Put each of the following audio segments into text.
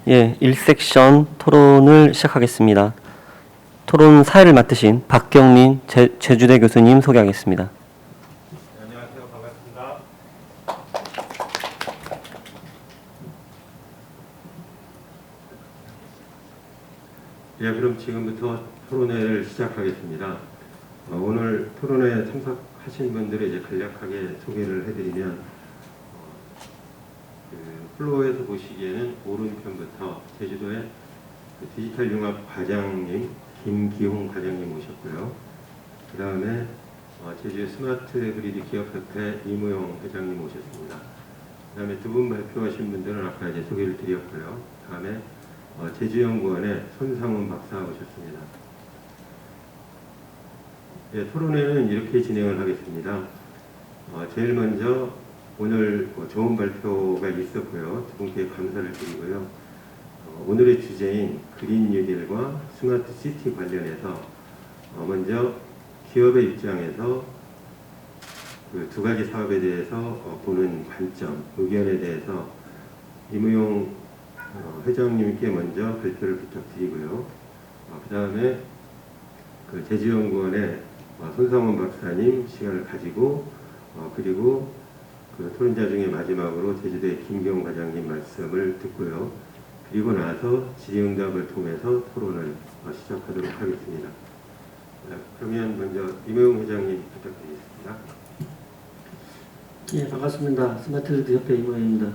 예, 1섹션 토론을 시작하겠습니다. 토론 사회를 맡으신 박경민 제주대 교수님 소개하겠습니다. 네, 안녕하세요. 반갑습니다. 예, 그럼 지금부터 토론회를 시작하겠습니다. 오늘 토론회에 참석하신 분들을 이제 간략하게 소개를 해드리면 플로어에서 보시기에는 오른편부터 제주도의 디지털 융합 과장님 김기홍 과장님 모셨고요. 그 다음에 제주 스마트 그리드 기업협회 이무용 회장님 모셨습니다. 그 다음에 두 분 발표하신 분들은 아까 이제 소개를 드렸고요. 그 다음에 제주연구원의 손상훈 박사 오셨습니다. 예, 토론회는 이렇게 진행을 하겠습니다. 제일 먼저 오늘 좋은 발표가 있었고요. 두 분께 감사를 드리고요. 오늘의 주제인 그린 뉴딜과 스마트 시티 관련해서 먼저 기업의 입장에서 그 두 가지 사업에 대해서 보는 관점, 의견에 대해서 이무용 회장님께 먼저 발표를 부탁드리고요. 그 다음에 그 제주연구원의 손상훈 박사님 시간을 가지고 그리고 그 토론자 중에 마지막으로 제주대 김기홍 과장님 말씀을 듣고요. 그리고 나서 질의응답을 통해서 토론을 시작하도록 하겠습니다. 그러면 먼저 이무용 회장님 부탁드리겠습니다. 예, 반갑습니다. 스마트 협회 이모입니다.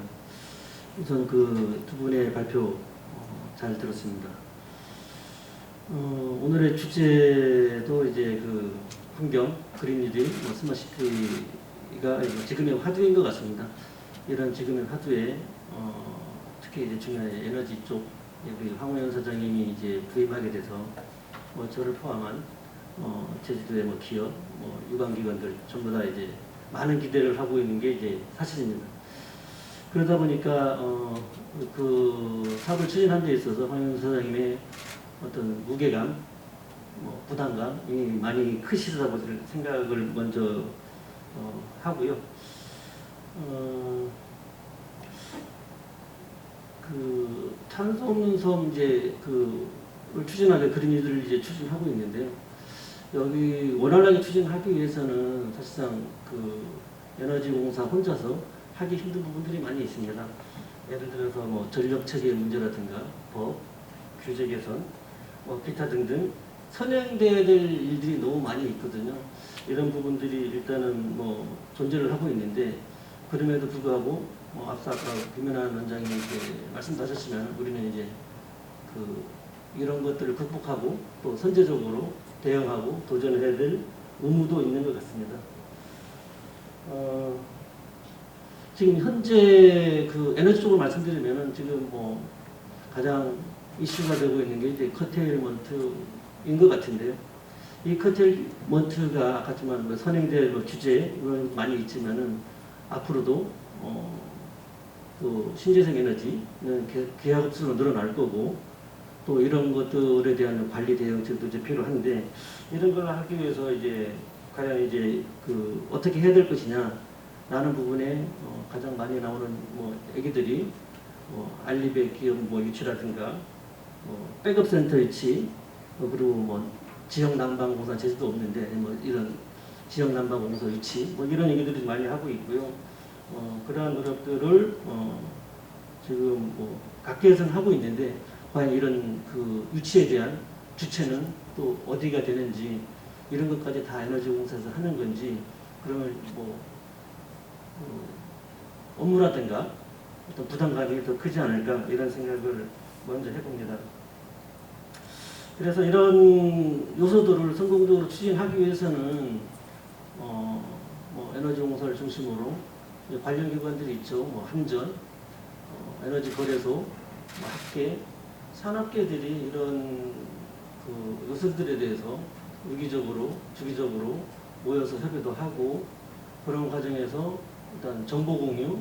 우선 그 두 분의 발표 잘 들었습니다. 오늘의 주제도 이제 그 환경, 그린 뉴딜, 스마트시티가 지금의 화두인 것 같습니다. 이런 지금의 화두에 특히 이제 중요한 에너지 쪽 우리 황우현 사장님이 이제 부임하게 돼서 저를 포함한 제주도의 기업, 유관기관들 전부 다 이제 많은 기대를 하고 있는 게 이제 사실입니다. 그러다 보니까 그 사업을 추진하는 데 있어서 황현 사장님의 어떤 무게감, 부담감이 많이 크시다고 생각을 먼저 하고요. 그 탄소 없는 섬 이제 그를 추진하게 그린이들을 이제 추진하고 있는데요. 여기 원활하게 추진하기 위해서는 사실상 그 에너지공사 혼자서 하기 힘든 부분들이 많이 있습니다. 예를 들어서 전력 체계 문제라든가 법, 규제 개선, 기타 등등 선행돼야 될 일들이 너무 많이 있거든요. 이런 부분들이 일단은 존재를 하고 있는데 그럼에도 불구하고 앞서 아까 김연아 원장님이 말씀하셨지만 우리는 이제 이런 것들을 극복하고 또 선제적으로 대응하고 도전해야 될 의무도 있는 것 같습니다. 지금 현재 그 에너지 쪽으로 말씀드리면은 지금 가장 이슈가 되고 있는 게 이제 커테일먼트인 것 같은데요. 이 커테일먼트가 아까지만 선행될 규제 이런 많이 있지만은 앞으로도 또 신재생 에너지는 계약업수로 늘어날 거고 또 이런 것들에 대한 관리 대응책도 이제 필요한데 이런 걸 하기 위해서 이제 과연 이제 어떻게 해야 될 것이냐라는 부분에 가장 많이 나오는 얘기들이 알리백 기업 유치라든가 백업 센터 유치 그리고 지역 난방공사 제주도 없는데 이런 지역 난방공사 유치 이런 얘기들이 많이 하고 있고요. 그러한 노력들을 지금 각계에서는 하고 있는데 과연 이런 그 유치에 대한 주체는 또 어디가 되는지 이런 것까지 다 에너지공사에서 하는 건지 그러면 업무라든가 어떤 부담감이 더 크지 않을까 이런 생각을 먼저 해봅니다. 그래서 이런 요소들을 성공적으로 추진하기 위해서는 에너지공사를 중심으로 관련 기관들이 있죠. 한전, 에너지거래소, 학계, 산업계들이 이런 그 요소들에 대해서 유기적으로, 주기적으로 모여서 협의도 하고 그런 과정에서 일단 정보 공유,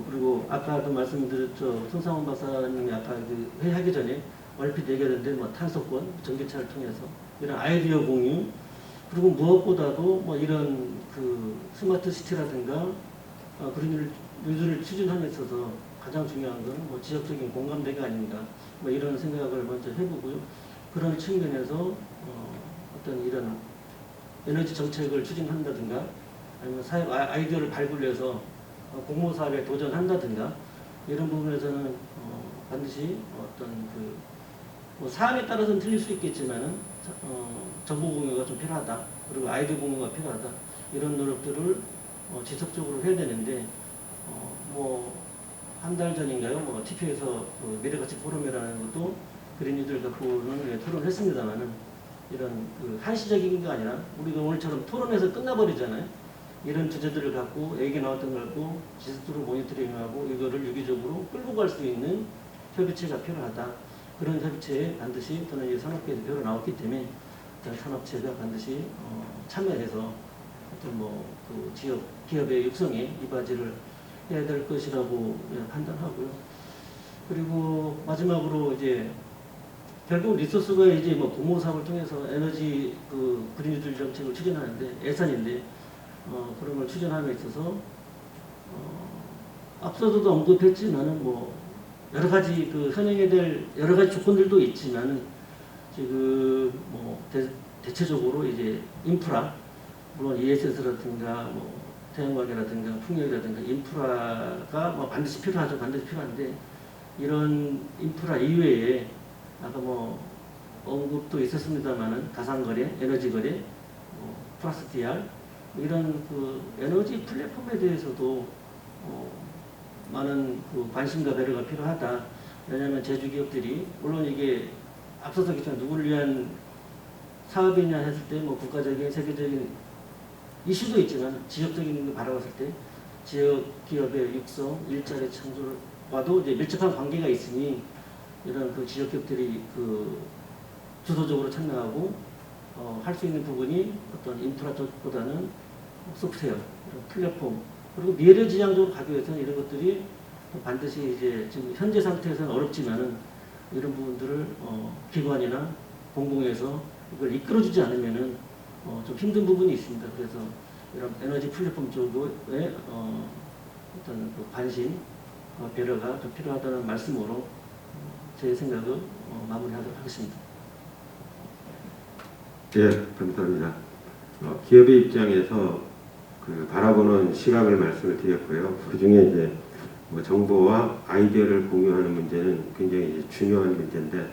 그리고 아까도 말씀드렸죠. 손상훈 박사님이 아까 회의하기 전에 얼핏 얘기하는데 탄소권, 전기차를 통해서 이런 아이디어 공유, 그리고 무엇보다도 이런 그 스마트 시티라든가 그런 일들을 추진함에 있어서 가장 중요한 건 뭐 지역적인 공감대가 아닌가 뭐 이런 생각을 먼저 해보고요. 그런 측면에서 어떤 이런 에너지 정책을 추진한다든가 아니면 사업 아이디어를 발굴해서 공모 사업에 도전한다든가 이런 부분에서는 반드시 어떤 뭐 사안에 따라서는 틀릴 수 있겠지만은 정보 공유가 좀 필요하다. 그리고 아이디어 공유가 필요하다. 이런 노력들을 지속적으로 해야 되는데 뭐 한 달 전인가요? 뭐 TP에서 그 미래가치 포럼이라는 것도 그린뉴딜 갖고는 토론했습니다만은 이런 그 한시적인 게 아니라 우리가 오늘처럼 토론해서 끝나버리잖아요. 이런 주제들을 갖고 얘기 나왔던 걸 갖고 지속적으로 모니터링하고 이거를 유기적으로 끌고 갈 수 있는 협의체가 필요하다. 그런 협의체에 반드시 저는 이 산업계에서 배우러 나왔기 때문에 산업체가 반드시 참여해서 어떤 그 지역 기업의 육성에 이바지를 해야 될 것이라고 판단하고요. 그리고 마지막으로 이제 결국 리소스가 이제 뭐 공모 사업을 통해서 에너지 그 그린뉴딜 정책을 추진하는데 예산인데 그런 걸 추진함에 있어서 앞서도 언급했지만은 뭐 여러 가지 그 현행해야 될 여러 가지 조건들도 있지만은 지금 뭐 대체적으로 이제 인프라 물론 ESS라든가 뭐 태양광이라든가 풍력이라든가 인프라가 뭐 반드시 필요하죠. 반드시 필요한데 이런 인프라 이외에 아까 뭐 언급도 있었습니다만은 가상거래, 에너지거래, 플러스 DR 이런 그 에너지 플랫폼에 대해서도 많은 그 관심과 배려가 필요하다. 왜냐하면 제주기업들이 물론 이게 앞서서 얘기했지만 누구를 위한 사업이냐 했을 때 뭐 국가적인 세계적인 이슈도 있지만 지역적인 걸 바라봤을 때 지역 기업의 육성, 일자리 창출과도 이제 밀접한 관계가 있으니 이런 그 지역 기업들이 그 주도적으로 참여하고 할 수 있는 부분이 어떤 인프라 쪽보다는 소프트웨어, 플랫폼 그리고 미래지향적으로 가기 위해서는 이런 것들이 반드시 이제 지금 현재 상태에서는 어렵지만은 이런 부분들을 기관이나 공공에서 이걸 이끌어주지 않으면은 좀 힘든 부분이 있습니다. 그래서 이런 에너지 플랫폼 쪽에 어떤 그 관심, 배려가 좀 필요하다는 말씀으로 제 생각을 마무리하도록 하겠습니다. 예, 감사합니다. 기업의 입장에서 그 바라보는 시각을 말씀을 드렸고요. 그 중에 이제 뭐 정보와 아이디어를 공유하는 문제는 굉장히 이제 중요한 문제인데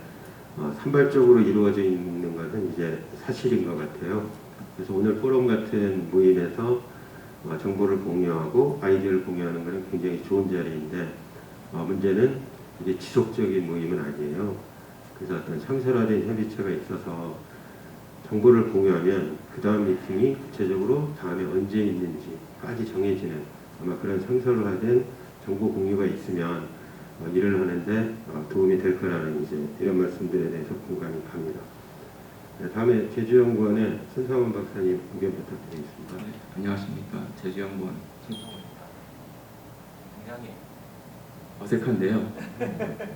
산발적으로 이루어져 있는 것은 이제 사실인 것 같아요. 그래서 오늘 포럼 같은 모임에서 정보를 공유하고 아이디어를 공유하는 것은 굉장히 좋은 자리인데 문제는 이게 지속적인 모임은 아니에요. 그래서 어떤 상설화된 협의체가 있어서 정보를 공유하면 그 다음 미팅이 구체적으로 다음에 언제 있는지까지 정해지는 아마 그런 상설화된 정보 공유가 있으면 일을 하는데 도움이 될 거라는 이제 이런 말씀들에 대해서 공감이 갑니다. 네, 다음에 제주연구원의 손상원 박사님 의견 부탁드리겠습니다. 네, 안녕하십니까. 제주연구원 손상원입니다. 굉장히 어색한데요.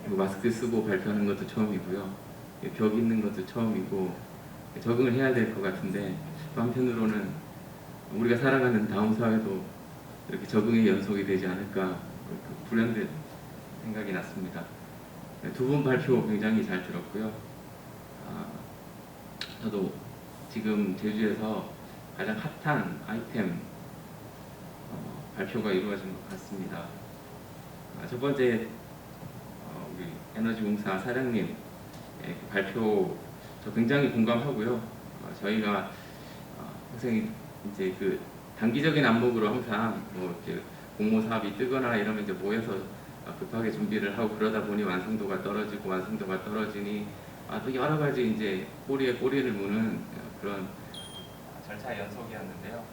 마스크 쓰고 발표하는 것도 처음이고요. 벽 있는 것도 처음이고 적응을 해야 될 것 같은데 또 한편으로는 우리가 살아가는 다음 사회도 이렇게 적응의 연속이 되지 않을까 불현듯 생각이 났습니다. 두 분 발표 굉장히 잘 들었고요. 저도 지금 제주에서 가장 핫한 아이템 발표가 이루어진 것 같습니다. 첫 번째 우리 에너지공사 사장님 발표 저 굉장히 공감하고요. 저희가 항상 이제 그 단기적인 안목으로 항상 뭐 이렇게 공모 사업이 뜨거나 이러면 이제 모여서 급하게 준비를 하고 그러다 보니 완성도가 떨어지니 또 여러 가지 이제 꼬리에 꼬리를 무는 그런 절차 연속이었는데요.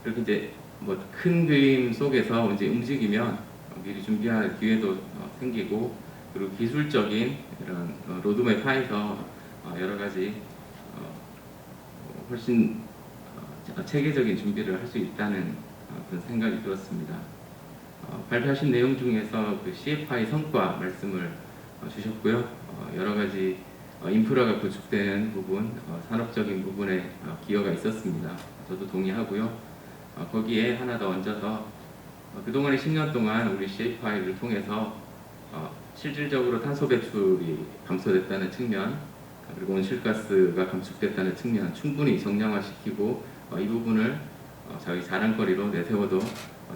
그렇게 이제 뭐 큰 그림 속에서 이제 움직이면 미리 준비할 기회도 생기고 그리고 기술적인 이런 로드맵 하에서 여러 가지 훨씬 체계적인 준비를 할 수 있다는 그런 생각이 들었습니다. 발표하신 내용 중에서 그 CFI 성과 말씀을 주셨고요. 여러 가지 인프라가 구축되는 부분, 산업적인 부분에 기여가 있었습니다. 저도 동의하고요. 거기에 하나 더 얹어서 그동안의 10년 동안 우리 CFI를 통해서 실질적으로 탄소 배출이 감소됐다는 측면, 그리고 온실가스가 감축됐다는 측면 충분히 정량화시키고 이 부분을 저희 자랑거리로 내세워도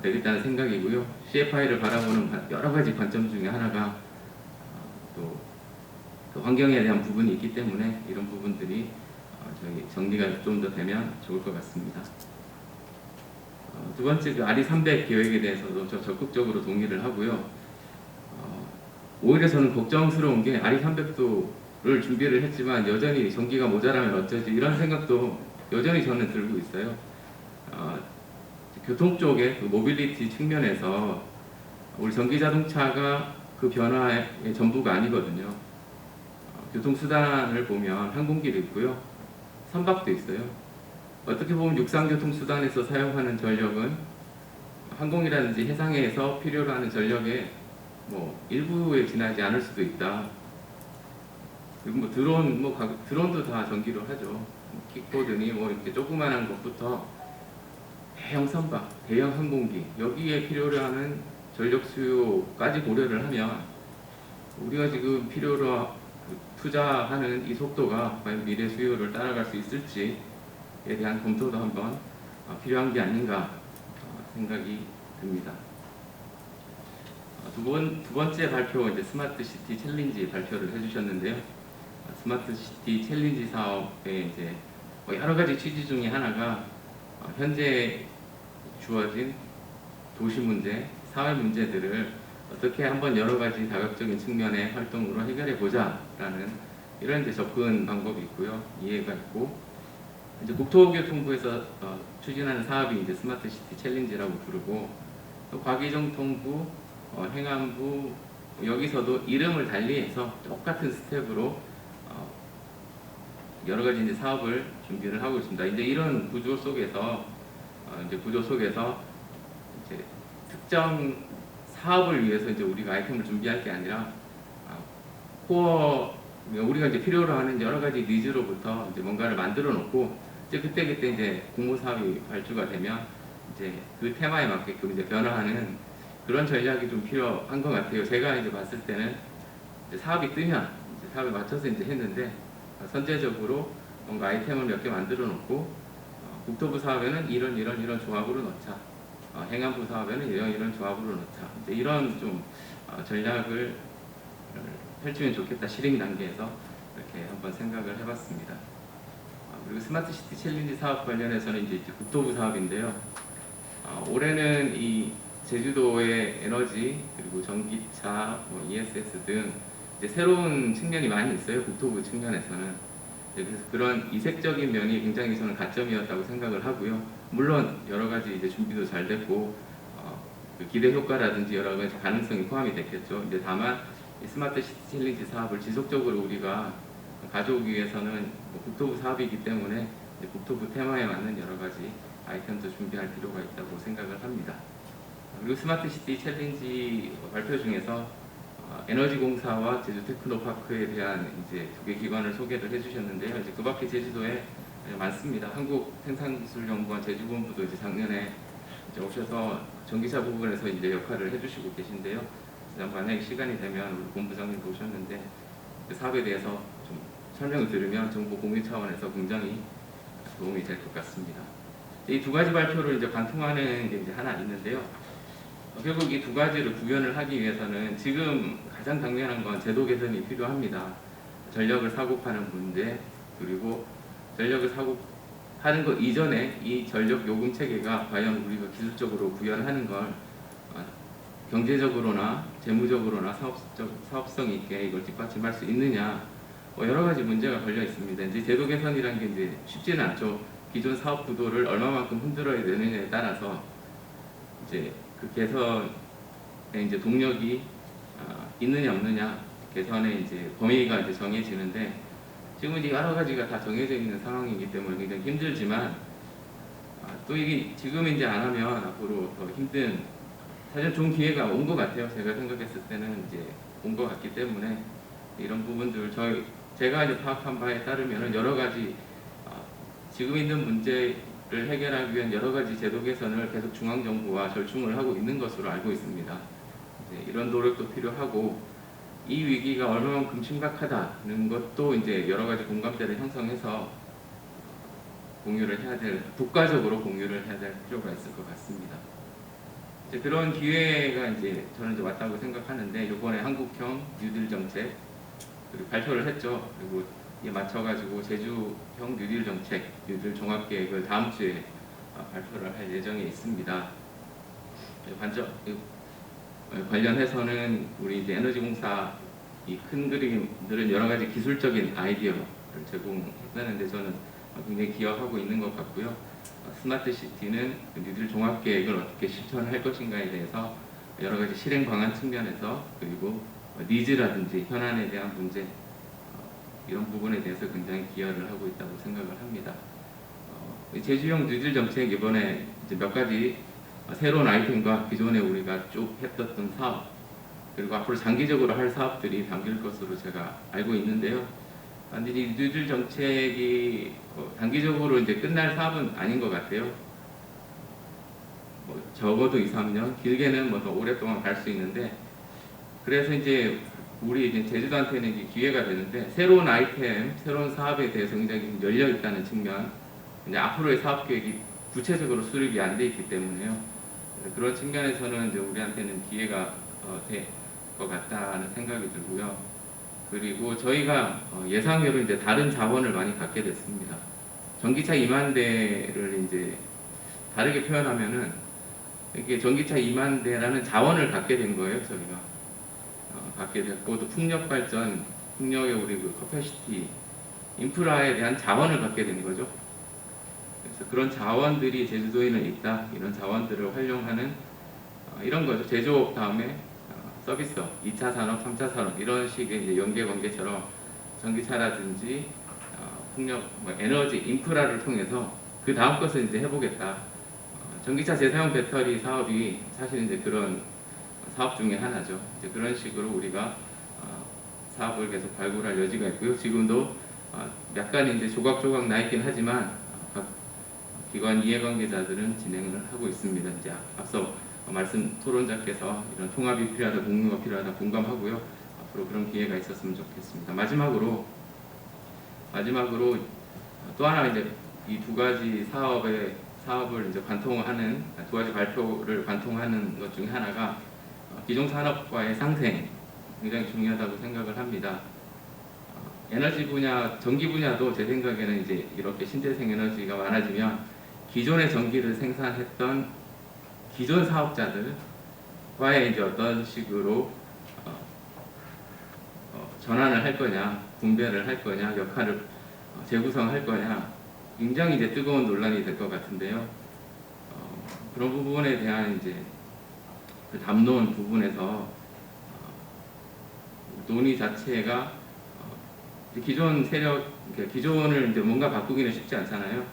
되겠다는 생각이고요. CFI를 바라보는 여러 가지 관점 중에 하나가 또 환경에 대한 부분이 있기 때문에 이런 부분들이 저희 정리가 좀 더 되면 좋을 것 같습니다. 두 번째, 그 RE 300 계획에 대해서도 저 적극적으로 동의를 하고요. 오히려 저는 걱정스러운 게 RE 300도를 준비를 했지만 여전히 전기가 모자라면 어쩌지 이런 생각도 여전히 저는 들고 있어요. 교통 쪽의 그 모빌리티 측면에서 우리 전기 자동차가 그 변화의 전부가 아니거든요. 교통수단을 보면 항공기도 있고요, 선박도 있어요. 어떻게 보면 육상교통수단에서 사용하는 전력은 항공이라든지 해상에서 필요로 하는 전력의 일부에 지나지 않을 수도 있다. 그리고 드론도 다 전기로 하죠. 킥보드니 이렇게 조그만한 것부터 대형 선박, 대형 항공기, 여기에 필요로 하는 전력 수요까지 고려를 하면 우리가 지금 필요로 투자하는 이 속도가 과연 미래 수요를 따라갈 수 있을지에 대한 검토도 한번 필요한 게 아닌가 생각이 듭니다. 두 번째 발표, 이제 스마트 시티 챌린지 발표를 해주셨는데요. 스마트 시티 챌린지 사업의 이제 여러 가지 취지 중에 하나가 현재 주어진 도시 문제, 사회 문제들을 어떻게 한번 여러 가지 다각적인 측면의 활동으로 해결해 보자라는 이런 이제 접근 방법이 있고요, 이해가 있고, 이제 국토교통부에서 추진하는 사업이 이제 스마트 시티 챌린지라고 부르고, 또 과기정통부, 행안부, 여기서도 이름을 달리해서 똑같은 스텝으로 여러 가지 이제 사업을 준비를 하고 있습니다. 이제 이런 구조 속에서 이제 특정 사업을 위해서 이제 우리가 아이템을 준비할 게 아니라 코어, 우리가 이제 필요로 하는 여러 가지 니즈로부터 이제 뭔가를 만들어 놓고 이제 그때 이제 공모 사업이 발주가 되면 이제 그 테마에 맞게끔 이제 변화하는 그런 전략이 좀 필요한 것 같아요. 제가 이제 봤을 때는 이제 사업이 뜨면 이제 사업에 맞춰서 이제 했는데, 선제적으로 뭔가 아이템을 몇 개 만들어 놓고 국토부 사업에는 이런 조합으로 넣자, 행안부 사업에는 이런 조합으로 넣자, 이제 이런 좀 전략을 펼치면 좋겠다, 실행 단계에서 이렇게 한번 생각을 해봤습니다. 그리고 스마트 시티 챌린지 사업 관련해서는 이제 국토부 사업인데요. 올해는 이 제주도의 에너지, 그리고 전기차, ESS 등 이제 새로운 측면이 많이 있어요, 국토부 측면에서는. 그래서 그런 이색적인 면이 굉장히 저는 가점이었다고 생각을 하고요. 물론 여러 가지 이제 준비도 잘 됐고 그 기대 효과라든지 여러 가지 가능성이 포함이 됐겠죠. 이제 다만 이 스마트 시티 챌린지 사업을 지속적으로 우리가 가져오기 위해서는 국토부 사업이기 때문에 이제 국토부 테마에 맞는 여러 가지 아이템도 준비할 필요가 있다고 생각을 합니다. 그리고 스마트 시티 챌린지 발표 중에서 에너지공사와 제주 테크노파크에 대한 이제 두 개 기관을 소개를 해주셨는데요. 이제 그밖에 제주도에 많습니다. 한국생산기술연구원 제주본부도 이제 작년에 이제 오셔서 전기차 부분에서 이제 역할을 해주시고 계신데요. 만약에 시간이 되면 우리 본부장님도 오셨는데 그 사업에 대해서 좀 설명을 들으면 정보 공유 차원에서 굉장히 도움이 될 것 같습니다. 이 두 가지 발표를 이제 관통하는 게 이제 하나 있는데요. 결국 이 두 가지를 구현을 하기 위해서는 지금 가장 당면한 건 제도 개선이 필요합니다. 전력을 사고 파는 문제, 그리고 전력을 사고 파는 것 이전에 이 전력 요금 체계가 과연 우리가 기술적으로 구현하는 걸 경제적으로나 재무적으로나 사업성 있게 이걸 뒷받침할 수 있느냐, 여러 가지 문제가 걸려 있습니다. 이제 제도 개선이라는 게 이제 쉽지는 않죠. 기존 사업 구도를 얼마만큼 흔들어야 되느냐에 따라서 이제 그 개선에 이제 동력이 있느냐 없느냐, 개선의 이제 범위가 이제 정해지는데, 지금 이제 여러 가지가 다 정해져 있는 상황이기 때문에 굉장히 힘들지만 또 이게 지금 이제 안 하면 앞으로 더 힘든, 사실 좋은 기회가 온 것 같아요. 제가 생각했을 때는 이제 온 것 같기 때문에 이런 부분들 제가 이제 파악한 바에 따르면은 여러 가지 지금 있는 문제를 해결하기 위한 여러 가지 제도 개선을 계속 중앙정부와 절충을 하고 있는 것으로 알고 있습니다. 이제 이런 노력도 필요하고 이 위기가 얼마만큼 심각하다는 것도 이제 여러 가지 공감대를 형성해서 공유를 해야 될, 국가적으로 공유를 해야 될 필요가 있을 것 같습니다. 이제 그런 기회가 이제 저는 이제 왔다고 생각하는데 이번에 한국형 뉴딜 정책 그리고 발표를 했죠. 그리고 이에 맞춰가지고 제주형 뉴딜 정책, 뉴딜 종합계획을 다음 주에 발표를 할 예정에 있습니다. 관련해서는 우리 이제 에너지공사 이 큰 그림들은 여러 가지 기술적인 아이디어를 제공했다는데 저는 굉장히 기여하고 있는 것 같고요. 스마트 시티는 뉴딜 종합계획을 어떻게 실천할 것인가에 대해서 여러 가지 실행 방안 측면에서 그리고 니즈라든지 현안에 대한 문제 이런 부분에 대해서 굉장히 기여를 하고 있다고 생각을 합니다. 제주형 뉴딜 정책 이번에 이제 몇 가지 새로운 아이템과 기존에 우리가 쭉 했었던 사업 그리고 앞으로 장기적으로 할 사업들이 담길 것으로 제가 알고 있는데요. 근데 이 뉴딜 정책이 단기적으로 이제 끝날 사업은 아닌 것 같아요. 적어도 2, 3년, 길게는 더 오랫동안 갈 수 있는데 그래서 이제 우리 이제 제주도한테는 이제 기회가 되는데 새로운 아이템, 새로운 사업에 대해서 굉장히 열려 있다는 측면, 이제 앞으로의 사업 계획이 구체적으로 수립이 안 돼 있기 때문에요. 그런 측면에서는 이제 우리한테는 기회가 될 것 같다는 생각이 들고요. 그리고 저희가 예상외로 이제 다른 자원을 많이 갖게 됐습니다. 전기차 2만 대를 이제 다르게 표현하면은 이게 전기차 2만 대라는 자원을 갖게 된 거예요, 저희가. 갖게 됐고 또 풍력 발전, 풍력의 우리 그 커패시티, 인프라에 대한 자원을 갖게 된 거죠. 그래서 그런 자원들이 제주도에는 있다. 이런 자원들을 활용하는 이런 거죠. 제조업 다음에 서비스업, 2차 산업, 3차 산업 이런 식의 이제 연계 관계처럼 전기차라든지 풍력, 에너지, 인프라를 통해서 그 다음 것을 이제 해보겠다. 전기차 재사용 배터리 사업이 사실 이제 그런 사업 중에 하나죠. 이제 그런 식으로 우리가 사업을 계속 발굴할 여지가 있고요. 지금도 약간 이제 조각조각 나 있긴 하지만 각 기관 이해관계자들은 진행을 하고 있습니다. 이제 앞서 말씀 토론자께서 이런 통합이 필요하다, 공유가 필요하다 공감하고요. 앞으로 그런 기회가 있었으면 좋겠습니다. 마지막으로 또 하나 이제 이 두 가지 사업을 이제 관통하는 두 가지 발표를 관통하는 것 중에 하나가 기존 산업과의 상생 굉장히 중요하다고 생각을 합니다. 에너지 분야, 전기 분야도 제 생각에는 이제 이렇게 신재생 에너지가 많아지면 기존의 전기를 생산했던 기존 사업자들과의 이제 어떤 식으로 전환을 할 거냐, 분배를 할 거냐, 역할을 재구성할 거냐, 굉장히 이제 뜨거운 논란이 될 것 같은데요. 그런 부분에 대한 이제 그 담론 부분에서 논의 자체가 기존 세력, 기존을 이제 뭔가 바꾸기는 쉽지 않잖아요.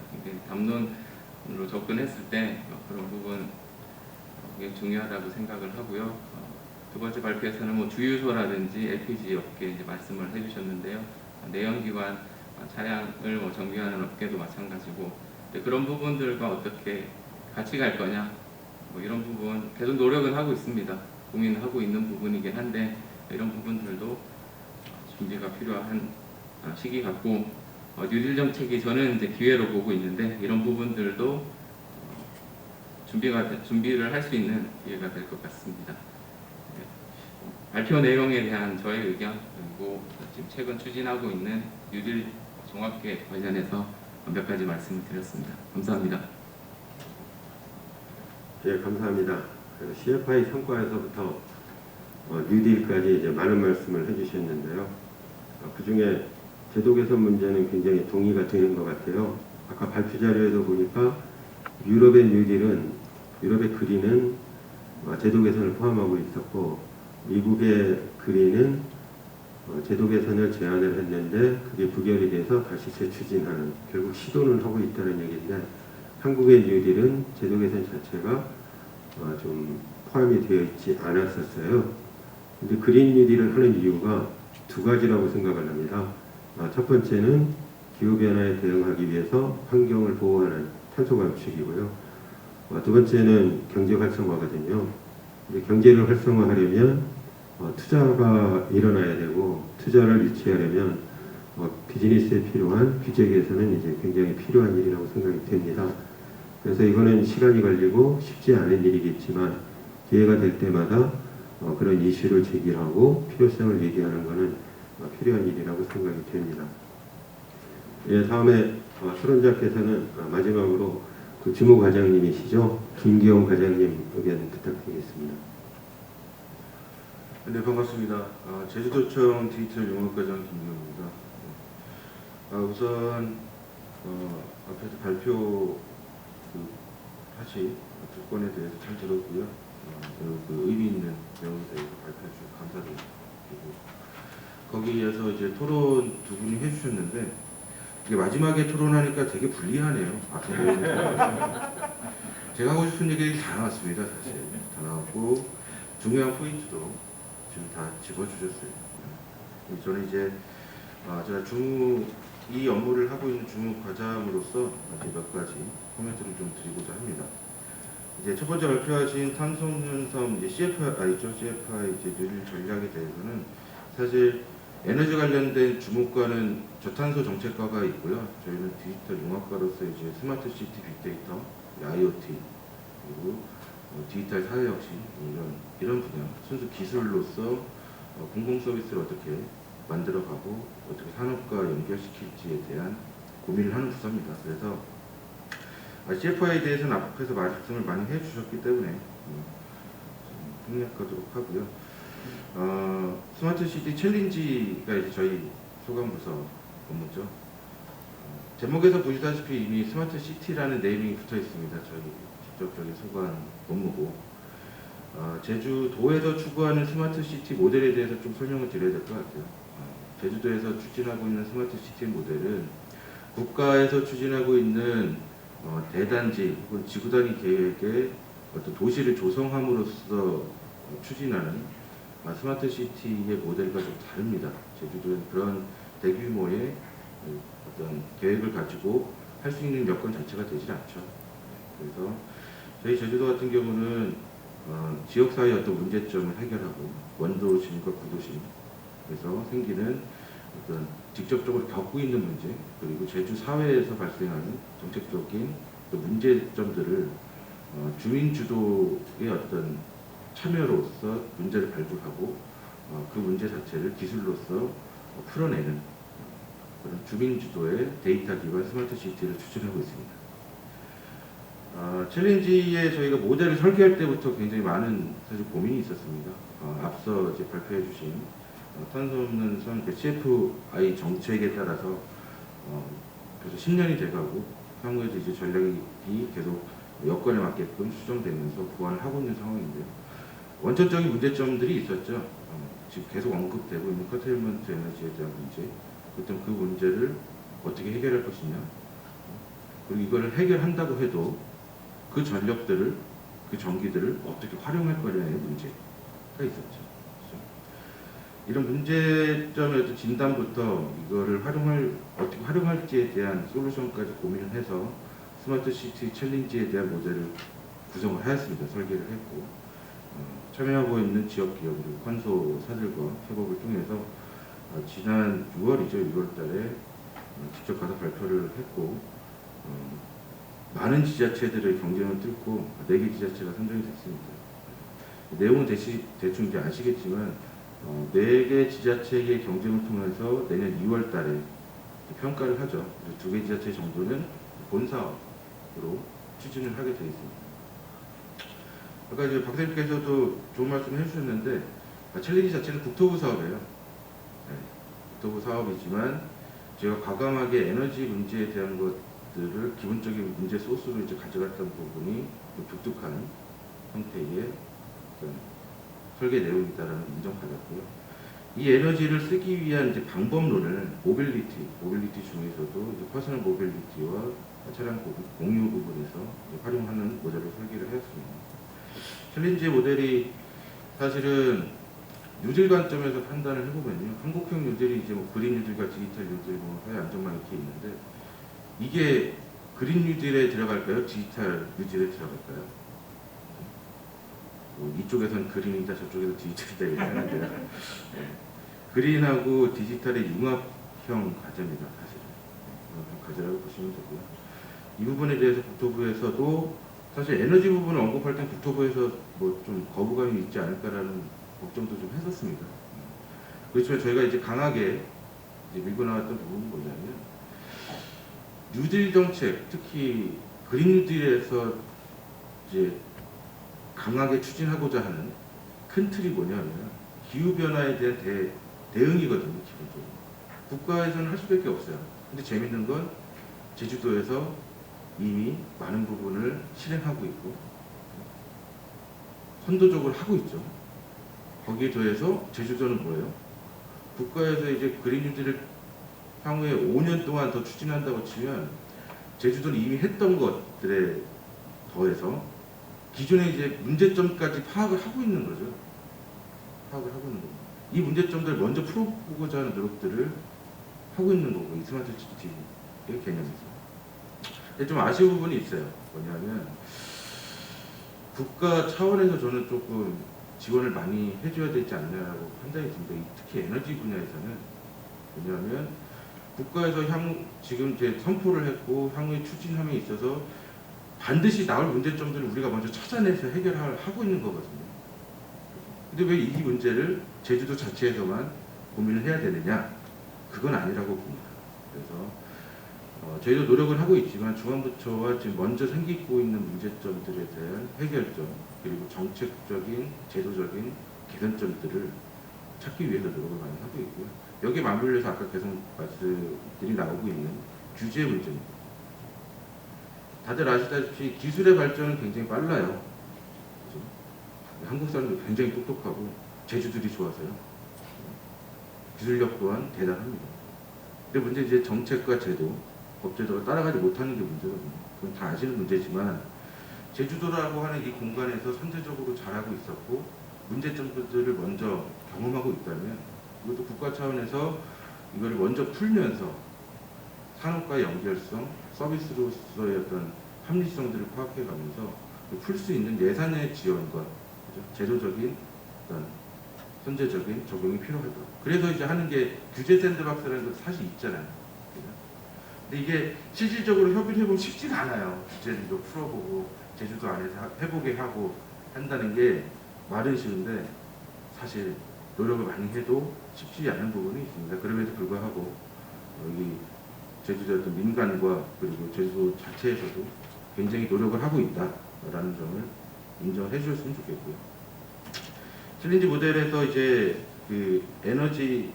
담론으로 접근했을 때 그런 부분 중요하다고 생각을 하고요. 두 번째 발표에서는 주유소라든지 LPG 업계 이제 말씀을 해주셨는데요. 내연기관 차량을 정비하는 업계도 마찬가지고 그런 부분들과 어떻게 같이 갈 거냐 이런 부분 계속 노력은 하고 있습니다. 고민하고 있는 부분이긴 한데 이런 부분들도 준비가 필요한 시기 같고 뉴딜 정책이 저는 이제 기회로 보고 있는데 이런 부분들도 준비를 할 수 있는 기회가 될 것 같습니다. 발표 내용에 대한 저의 의견 그리고 지금 최근 추진하고 있는 뉴딜 종합계획 관련해서 몇 가지 말씀을 드렸습니다. 감사합니다. 예, 감사합니다. CFI 성과에서부터 뉴딜까지 이제 많은 말씀을 해주셨는데요. 그 중에 제도 개선 문제는 굉장히 동의가 되는 것 같아요. 아까 발표 자료에도 보니까 유럽의 뉴딜은 유럽의 그린은 제도 개선을 포함하고 있었고 미국의 그린은 제도 개선을 제안을 했는데 그게 부결이 돼서 다시 재추진하는 결국 시도는 하고 있다는 얘기인데 한국의 뉴딜은 제도 개선 자체가 좀 포함이 되어 있지 않았었어요. 근데 그린 뉴딜을 하는 이유가 두 가지라고 생각을 합니다. 첫 번째는 기후변화에 대응하기 위해서 환경을 보호하는 탄소 감축이고요. 두 번째는 경제 활성화거든요. 이제 경제를 활성화하려면 투자가 일어나야 되고, 투자를 유치하려면 비즈니스에 필요한 규제 개선은 이제 굉장히 필요한 일이라고 생각이 됩니다. 그래서 이거는 시간이 걸리고 쉽지 않은 일이겠지만 기회가 될 때마다 그런 이슈를 제기하고 필요성을 얘기하는 것은 필요한 일이라고 생각이 됩니다. 예, 다음에 토론자께서는 마지막으로 그 주무과장님이시죠? 김기용 과장님 의견 부탁드리겠습니다. 네, 반갑습니다. 제주도청 디지털 용역과장 김기용입니다. 우선 앞에서 발표 하신 두 건에 대해서 잘 들었고요. 그 의미 있는 내용에 대해서 발표해 주셔서 감사드립니다. 그리고 거기에서 이제 토론 두 분이 해주셨는데 이게 마지막에 토론하니까 되게 불리하네요. 앞에 내용이 제가 하고 싶은 얘기 다 나왔습니다. 사실 다 나왔고 중요한 포인트도 지금 다 집어주셨어요. 저는 이제 제가 이 업무를 하고 있는 주무과장으로서 이제 몇 가지 코멘트를 좀 드리고자 합니다. 이제 첫 번째 발표하신 탄소없는 섬 이제 CFI 이제 뉴딜 전략에 대해서는 사실 에너지 관련된 주무과는 저탄소 정책과가 있고요. 저희는 디지털 융합과로서 이제 스마트 시티 빅데이터, IoT 그리고 디지털 사회혁신 이런 분야 순수 기술로서 공공 서비스를 어떻게 만들어가고 어떻게 산업과 연결시킬지에 대한 고민을 하는 부서입니다. 그래서 CFI에 대해서는 앞에서 말씀을 많이 해주셨기 때문에 생략하도록 하고요. 스마트 시티 챌린지가 이제 저희 소관부서 업무죠. 제목에서 보시다시피 이미 스마트 시티라는 네이밍이 붙어 있습니다. 저희 직접적인 소관 업무고 제주도에서 추구하는 스마트 시티 모델에 대해서 좀 설명을 드려야 될 것 같아요. 제주도에서 추진하고 있는 스마트 시티 모델은 국가에서 추진하고 있는 대단지 혹은 지구 단위 계획의 어떤 도시를 조성함으로써 추진하는 스마트 시티의 모델과 좀 다릅니다. 제주도는 그런 대규모의 어떤 계획을 가지고 할 수 있는 여건 자체가 되질 않죠. 그래서 저희 제주도 같은 경우는 지역사회의 어떤 문제점을 해결하고 원도심과 구도심에서 생기는 어떤 직접적으로 겪고 있는 문제 그리고 제주 사회에서 발생하는 정책적인 또 문제점들을 주민 주도의 어떤 참여로서 문제를 발굴하고 그 문제 자체를 기술로서 풀어내는 그런 주민 주도의 데이터 기반 스마트 시티를 추진하고 있습니다. 챌린지에 저희가 모델을 설계할 때부터 굉장히 많은 사실 고민이 있었습니다. 앞서 이제 발표해 주신 탄소 없는 섬 CFI 정책에 따라서 벌써 10년이 돼가고 향후에도 이제 전략이 계속 여건에 맞게끔 수정되면서 보완을 하고 있는 상황인데요. 원천적인 문제점들이 있었죠. 지금 계속 언급되고 있는 커테일먼트 에너지에 대한 문제, 그렇다면 그 문제를 어떻게 해결할 것이냐, 그리고 이걸 해결한다고 해도 그 전력들을, 그 전기들을 어떻게 활용할 거냐의 문제가 있었죠. 그렇죠? 이런 문제점의 어떤 진단부터 이거를 어떻게 활용할지에 대한 솔루션까지 고민을 해서 스마트 시티 챌린지에 대한 모델을 구성을 하였습니다. 설계를 했고 참여하고 있는 지역 기업 그리고 컨소사들과 협업을 통해서 지난 6월이죠. 6월 달에 직접 가서 발표를 했고 많은 지자체들의 경쟁을 뚫고 4개 지자체가 선정이 됐습니다. 내용은 대충 이제 아시겠지만 4개 지자체의 경쟁을 통해서 내년 2월 달에 평가를 하죠. 2개 지자체 정도는 본사업으로 추진을 하게 되어 있습니다. 아까 이제 박 선생님께서도 좋은 말씀을 해주셨는데 챌린지 자체는 국토부 사업이에요. 네, 국토부 사업이지만 제가 과감하게 에너지 문제에 대한 것들을 기본적인 문제 소스로 이제 가져갔던 부분이 독특한 형태의 어떤 설계 내용이다라는 걸 인정받았고요. 이 에너지를 쓰기 위한 이제 방법론을 모빌리티 중에서도 이제 퍼스널 모빌리티와 차량 공유 부분에서 활용하는 모델을 설계를 하였습니다. 챌린지 모델이 사실은 뉴딜 관점에서 판단을 해보면요, 한국형 뉴딜이 이제 뭐 그린 뉴딜과 디지털 뉴딜, 사회 안전망 이렇게 있는데 이게 그린 뉴딜에 들어갈까요? 디지털 뉴딜에 들어갈까요? 이쪽에선 그린이다, 저쪽에서 디지털이다 이렇게 하는데요. 네. 그린하고 디지털의 융합형 과제입니다. 사실은 융합형 과제라고 보시면 되고요. 이 부분에 대해서 국토부에서도 사실 에너지 부분을 언급할 땐 국토부에서 뭐 좀 거부감이 있지 않을까라는 걱정도 좀 했었습니다. 그렇지만 저희가 이제 강하게 이제 밀고 나왔던 부분은 뭐냐면 뉴딜 정책, 특히 그린 뉴딜에서 이제 강하게 추진하고자 하는 큰 틀이 뭐냐면 기후 변화에 대한 대응이거든요. 기본적으로 국가에서는 할 수밖에 없어요. 근데 재밌는 건 제주도에서 이미 많은 부분을 실행하고 있고 선도적으로 하고 있죠. 거기에 더해서 제주도는 뭐예요? 국가에서 이제 그린 뉴딜을 향후에 5년 동안 더 추진한다고 치면 제주도는 이미 했던 것들에 더해서 기존의 이제 문제점까지 파악을 하고 있는 거죠. 파악을 하고 있는 거고. 이 문제점들을 먼저 풀어보고자 하는 노력들을 하고 있는 거고, 이 스마트 시티의 개념에서. 근데 좀 아쉬운 부분이 있어요. 뭐냐면 국가 차원에서 저는 조금 지원을 많이 해줘야 되지 않냐라고 판단이 듭니다. 특히 에너지 분야에서는. 왜냐하면 국가에서 지금 이제 선포를 했고 향후에 추진함에 있어서 반드시 나올 문제점들을 우리가 먼저 찾아내서 해결하고 있는 거거든요. 근데 왜 이 문제를 제주도 자체에서만 고민을 해야 되느냐? 그건 아니라고 봅니다. 그래서 저희도 노력을 하고 있지만 중앙부처와 지금 먼저 생기고 있는 문제점들에 대한 해결점, 그리고 정책적인, 제도적인 개선점들을 찾기 위해서 노력을 많이 하고 있고요. 여기에 맞물려서 아까 계속 말씀들이 나오고 있는 규제 문제입니다. 다들 아시다시피 기술의 발전은 굉장히 빨라요. 그렇죠? 한국 사람들 굉장히 똑똑하고 재주들이 좋아서요. 기술력 또한 대단합니다. 근데 문제 이제 정책과 제도, 법제도가 따라가지 못하는 게 문제거든요. 그건 다 아시는 문제지만 제주도라고 하는 이 공간에서 선제적으로 잘하고 있었고 문제점들을 먼저 경험하고 있다면 이것도 국가 차원에서 이걸 먼저 풀면서 산업과의 연결성, 서비스로서의 어떤 합리성들을 파악해가면서 풀 수 있는 예산의 지원과 그죠? 제도적인 어떤 선제적인 적용이 필요하다. 그래서 이제 하는 게 규제 샌드박스라는 거 사실 있잖아요. 그죠? 근데 이게 실질적으로 협의를 해보면 쉽지가 않아요. 규제도 풀어보고 제주도 안에서 해보게 하고 한다는 게 말은 쉬운데 사실 노력을 많이 해도 쉽지 않은 부분이 있습니다. 그럼에도 불구하고 여기 제주도의 어떤 민간과 그리고 제주도 자체에서도 굉장히 노력을 하고 있다라는 점을 인정해 주셨으면 좋겠고요. 챌린지 모델에서 이제 그 에너지,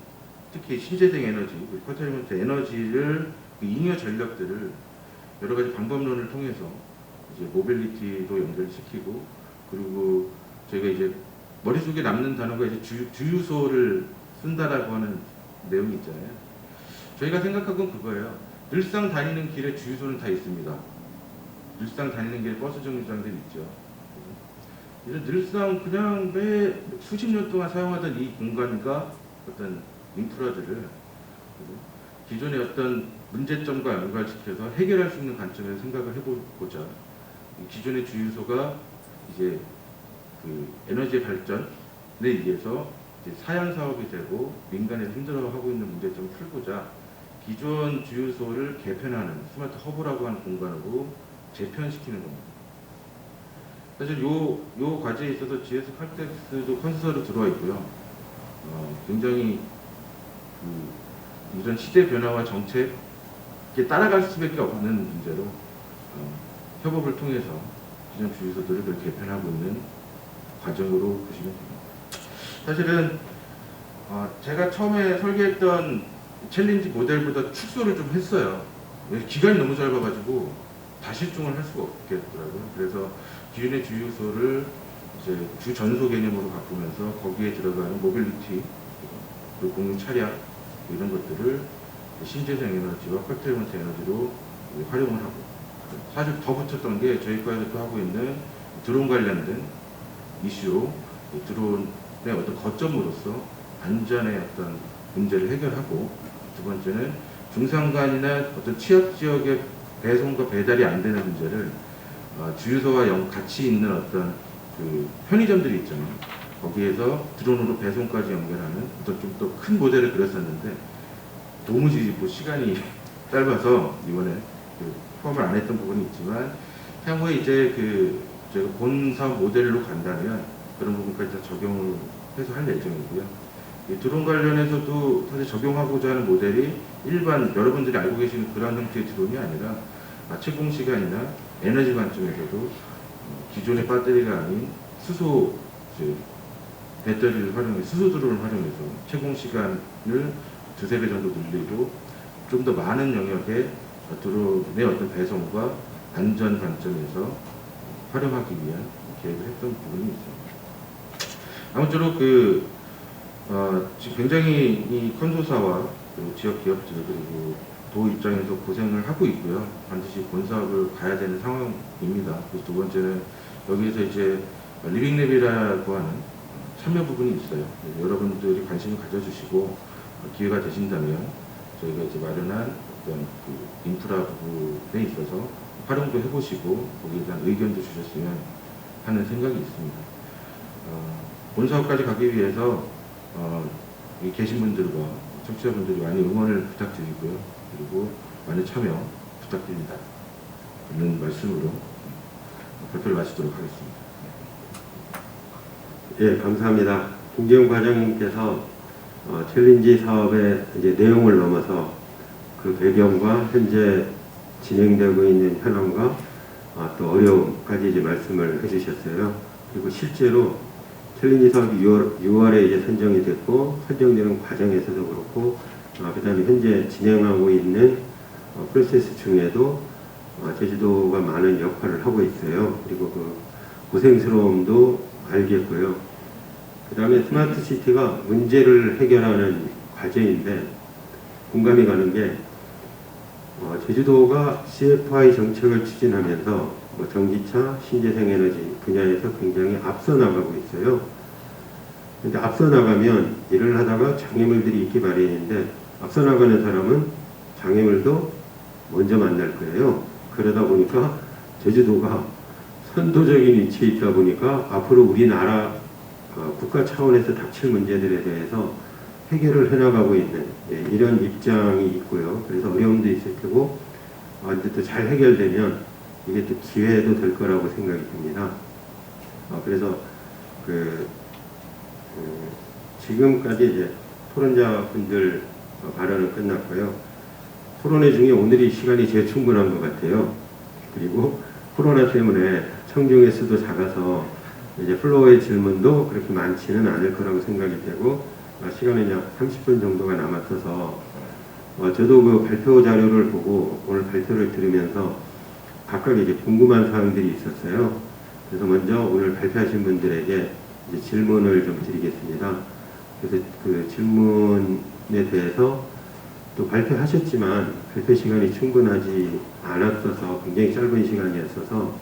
특히 신재생 에너지, 커터리먼트 에너지를 그 잉여 전력들을 여러 가지 방법론을 통해서 이제 모빌리티도 연결시키고, 그리고 저희가 이제 머릿속에 남는 단어가 이제 주유소를 쓴다라고 하는 내용이 있잖아요. 저희가 생각한 건 그거예요. 늘상 다니는 길에 주유소는 다 있습니다. 늘상 다니는 길에 버스 정류장들이 있죠. 이제 늘상 그냥 매 수십 년 동안 사용하던 이 공간과 어떤 인프라들을 기존의 어떤 문제점과 연관시켜서 해결할 수 있는 관점에서 생각을 해보고자 기존의 주유소가 이제 그 에너지 발전에 의해서 이제 사양 사업이 되고 민간에서 힘들어하고 있는 문제점을 풀고자 기존 주유소를 개편하는 스마트 허브라고 하는 공간으로 재편시키는 겁니다. 사실 요 과제에 있어서 GS 칼텍스도 컨설로 들어와 있고요. 굉장히 이런 시대 변화와 정책에 따라갈 수밖에 없는 문제로 협업을 통해서 기존 주유소들을 개편하고 있는 과정으로 보시면 됩니다. 사실은 제가 처음에 설계했던 챌린지 모델보다 축소를 좀 했어요. 기간이 너무 짧아가지고 다 실종을 할 수가 없겠더라고요. 그래서 기존의 주유소를 이제 주 전소 개념으로 바꾸면서 거기에 들어가는 모빌리티, 그리고 공유 차량 이런 것들을 신재생 에너지와 커터리먼트 에너지로 활용을 하고, 사실 더 붙였던 게 저희 과에서 또 하고 있는 드론 관련된 이슈로 드론의 어떤 거점으로서 안전의 어떤 문제를 해결하고, 두 번째는 중산간이나 어떤 취약 지역에 배송과 배달이 안 되는 문제를 주유소와 같이 있는 어떤 그 편의점들이 있잖아요. 거기에서 드론으로 배송까지 연결하는 어떤 좀 더 큰 모델을 그렸었는데 도무지 뭐 시간이 짧아서 이번에 포함을 안 했던 부분이 있지만 향후에 이제 제가 본사 모델로 간다면 그런 부분까지 다 적용을 해서 할 예정이고요. 이 드론 관련해서도 사실 적용하고자 하는 모델이 일반 여러분들이 알고 계시는 그런 형태의 드론이 아니라 채공 시간이나 에너지 관점에서도 기존의 배터리가 아닌 수소 배터리를 활용해서 수소 드론을 활용해서 채공 시간을 두세 배 정도 늘리고 좀 더 많은 영역의 드론의 어떤 배송과 안전 관점에서 활용하기 위한 계획을 했던 부분이 있습니다. 아무쪼록 지금 굉장히 이 컨소사와 지역 기업들 그리고 도 입장에서 고생을 하고 있고요. 반드시 본사업을 가야 되는 상황입니다. 그래서 두 번째는 여기에서 이제 리빙랩이라고 하는 참여 부분이 있어요. 여러분들이 관심을 가져주시고 기회가 되신다면 저희가 이제 마련한 어떤 인프라 부분에 있어서 활용도 해보시고 거기에 대한 의견도 주셨으면 하는 생각이 있습니다. 본사업까지 가기 위해서 여기 계신 분들과 청취자분들이 많이 응원을 부탁드리고요. 그리고 많은 참여 부탁드립니다. 있는 말씀으로 발표를 마치도록 하겠습니다. 예, 감사합니다. 김기용 과장님께서 챌린지 사업의 이제 내용을 넘어서 그 배경과 현재 진행되고 있는 현황과 또 어려움까지 이제 말씀을 해주셨어요. 그리고 실제로 챌린지 사업이 6월에 이제 선정이 됐고 선정되는 과정에서도 그렇고 그다음에 현재 진행하고 있는 프로세스 중에도 제주도가 많은 역할을 하고 있어요. 그리고 그 고생스러움도 알겠고요. 그 다음에 스마트 시티가 문제를 해결하는 과제인데 공감이 가는 게 제주도가 CFI 정책을 추진하면서 전기차, 신재생 에너지 분야에서 굉장히 앞서 나가고 있어요. 근데 앞서 나가면 일을 하다가 장애물들이 있기 마련인데 앞서 나가는 사람은 장애물도 먼저 만날 거예요. 그러다 보니까 제주도가 선도적인 위치에 있다 보니까 앞으로 우리나라 국가 차원에서 닥칠 문제들에 대해서 해결을 해나가고 있는 이런 입장이 있고요. 그래서 어려움도 있을 테고 근데 또 잘 해결되면 이게 또 기회도 될 거라고 생각이 듭니다. 그래서 지금까지 이제 토론자분들 발언은 끝났고요. 토론회 중에 오늘이 시간이 제일 충분한 것 같아요. 그리고 코로나 때문에 청중의 수도 작아서 이제 플로어의 질문도 그렇게 많지는 않을 거라고 생각이 되고 시간이 약 30분 정도가 남았어서 저도 그 발표 자료를 보고 오늘 발표를 들으면서 각각 이제 궁금한 사항들이 있었어요. 그래서 먼저 오늘 발표하신 분들에게 이제 질문을 좀 드리겠습니다. 그래서 그 질문에 대해서 또 발표하셨지만 발표 시간이 충분하지 않았어서 굉장히 짧은 시간이었어서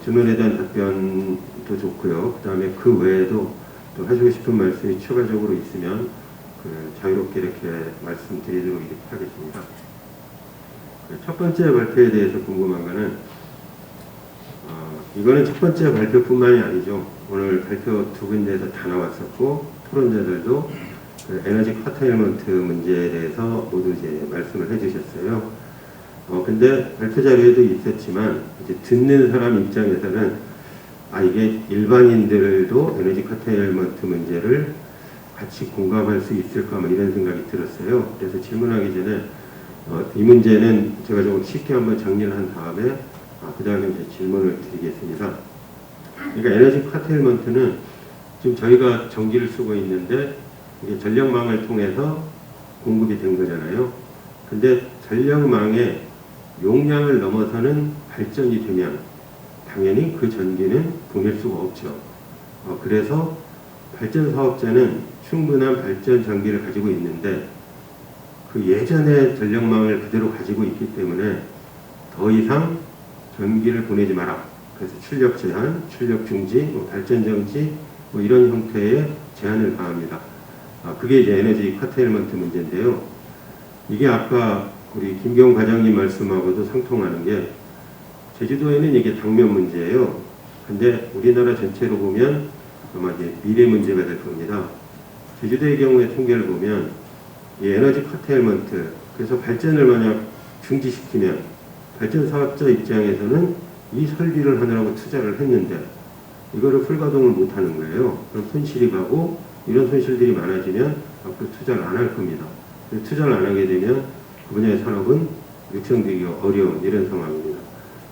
질문에 대한 답변도 좋고요. 그 다음에 그 외에도 또 하시고 싶은 말씀이 추가적으로 있으면 자유롭게 이렇게 말씀드리도록 이렇게 하겠습니다. 첫 번째 발표에 대해서 궁금한 거는 이거는 첫 번째 발표뿐만이 아니죠. 오늘 발표 두 군데에서 다 나왔었고 토론자들도 그 에너지 커테일먼트 문제에 대해서 모두 이제 말씀을 해주셨어요. 근데 발표 자료에도 있었지만 이제 듣는 사람 입장에서는 이게 일반인들도 에너지 커테일먼트 문제를 같이 공감할 수 있을까 뭐 이런 생각이 들었어요. 그래서 질문하기 전에 이 문제는 제가 좀 쉽게 한번 정리를 한 다음에 그 다음에 이제 질문을 드리겠습니다. 그러니까 에너지 커테일먼트는 지금 저희가 전기를 쓰고 있는데 이게 전력망을 통해서 공급이 된 거잖아요. 근데 전력망의 용량을 넘어서는 발전이 되면 당연히 그 전기는 보낼 수가 없죠. 그래서 발전 사업자는 충분한 발전 장비를 가지고 있는데 그 예전의 전력망을 그대로 가지고 있기 때문에 더 이상 전기를 보내지 마라. 그래서 출력 제한, 출력 중지, 발전 정지 이런 형태의 제한을 가합니다. 그게 이제 에너지 커테일먼트 문제인데요. 이게 아까 우리 김경 과장님 말씀하고도 상통하는 게 제주도에는 이게 당면 문제예요. 근데 우리나라 전체로 보면 아마 이제 미래 문제가 될 겁니다. 제주도의 경우에 통계를 보면 이 에너지 커테일먼트, 그래서 발전을 만약 중지시키면 발전 사업자 입장에서는 이 설비를 하느라고 투자를 했는데 이거를 풀가동을 못 하는 거예요. 그럼 손실이 가고 이런 손실들이 많아지면 앞으로 투자를 안 할 겁니다. 투자를 안 하게 되면 그 분야의 산업은 육성되기가 어려운 이런 상황입니다.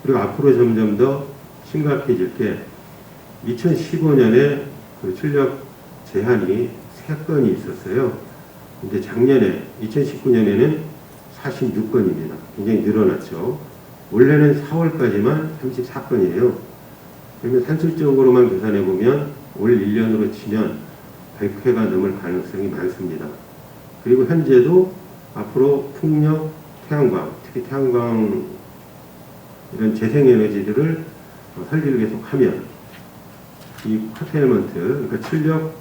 그리고 앞으로 점점 더 심각해질 게 2015년에 그 출력 제한이 3건이 있었어요. 근데 작년에 2019년에는 46건입니다. 굉장히 늘어났죠. 원래는 4월까지만 34건이에요. 그러면 산술적으로만 계산해 보면 올 1년으로 치면 100회가 넘을 가능성이 많습니다. 그리고 현재도 앞으로 풍력, 태양광, 특히 태양광 이런 재생에너지들을 설비를 계속하면 이 커테일먼트, 그러니까 출력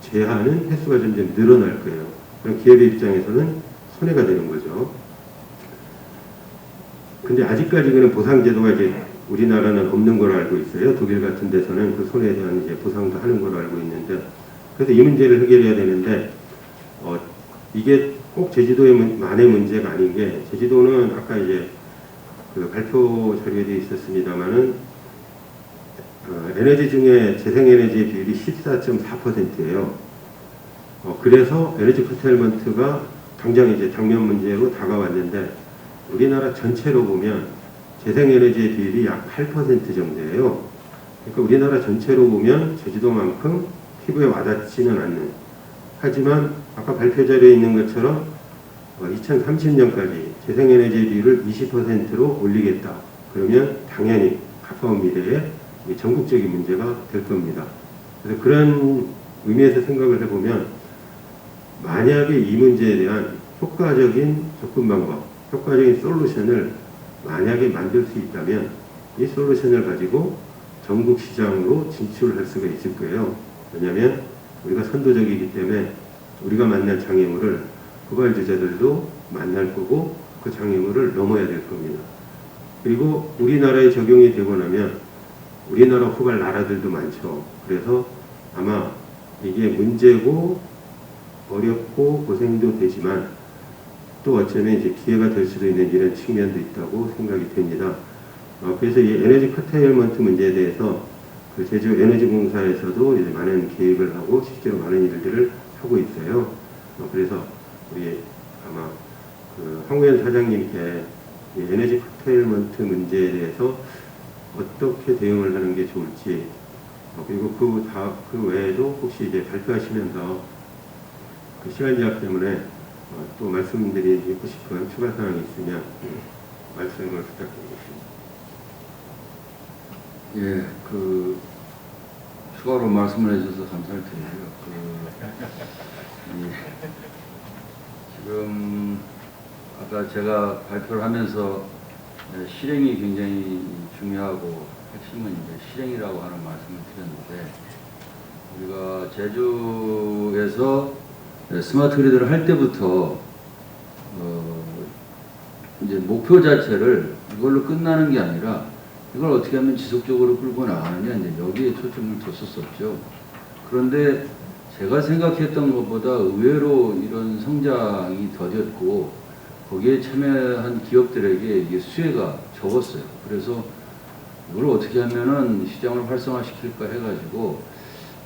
제한은 횟수가 점점 늘어날 거예요. 그럼 기업의 입장에서는 손해가 되는 거죠. 근데 아직까지 그런 보상 제도가 이제 우리나라는 없는 걸로 알고 있어요. 독일 같은 데서는 그 손해에 대한 이제 보상도 하는 걸로 알고 있는데, 그래서 이 문제를 해결해야 되는데, 이게 꼭 제주도만의 문제가 아닌 게, 제주도는 아까 이제 그 발표 자료에 있었습니다만은, 에너지 중에 재생에너지의 비율이 14.4%예요. 그래서 에너지 커테일먼트가 당장 이제 당면 문제로 다가왔는데, 우리나라 전체로 보면 재생에너지의 비율이 약 8% 정도예요. 그러니까 우리나라 전체로 보면 제주도만큼 피부에 와닿지는 않는. 하지만 아까 발표 자료에 있는 것처럼 2030년까지 재생에너지의 비율을 20%로 올리겠다. 그러면 당연히 가까운 미래에 전국적인 문제가 될 겁니다. 그래서 그런 의미에서 생각을 해보면 만약에 이 문제에 대한 효과적인 접근 방법, 효과적인 솔루션을 만약에 만들 수 있다면 이 솔루션을 가지고 전국 시장으로 진출할 수가 있을 거예요. 왜냐하면 우리가 선도적이기 때문에 우리가 만날 장애물을 후발주자들도 만날 거고 그 장애물을 넘어야 될 겁니다. 그리고 우리나라에 적용이 되고 나면 우리나라 후발 나라들도 많죠. 그래서 아마 이게 문제고 어렵고 고생도 되지만 또 어쩌면 이제 기회가 될 수도 있는 이런 측면도 있다고 생각이 됩니다. 그래서 이 에너지 커테일먼트 문제에 대해서 그 제주 에너지공사에서도 이제 많은 계획을 하고 실제로 많은 일들을 하고 있어요. 그래서 우리 아마 그 황우현 사장님께 이 에너지 커테일먼트 문제에 대해서 어떻게 대응을 하는 게 좋을지, 그리고 그 외에도 혹시 이제 발표하시면서 그 시간 제약 때문에 또 말씀드리고 싶은 추가 사항이 있으면 말씀을 부탁드리겠습니다. 예, 추가로 말씀을 해주셔서 감사를 드리고요. 지금 아까 제가 발표를 하면서 실행이 굉장히 중요하고 핵심은 이제 실행이라고 하는 말씀을 드렸는데, 우리가 제주에서 스마트 그리드를 할 때부터 이제 목표 자체를 이걸로 끝나는 게 아니라 이걸 어떻게 하면 지속적으로 끌고 나가느냐, 이제 여기에 초점을 뒀었었죠. 그런데 제가 생각했던 것보다 의외로 이런 성장이 더뎠고 거기에 참여한 기업들에게 이게 수혜가 적었어요. 그래서 이걸 어떻게 하면은 시장을 활성화시킬까 해가지고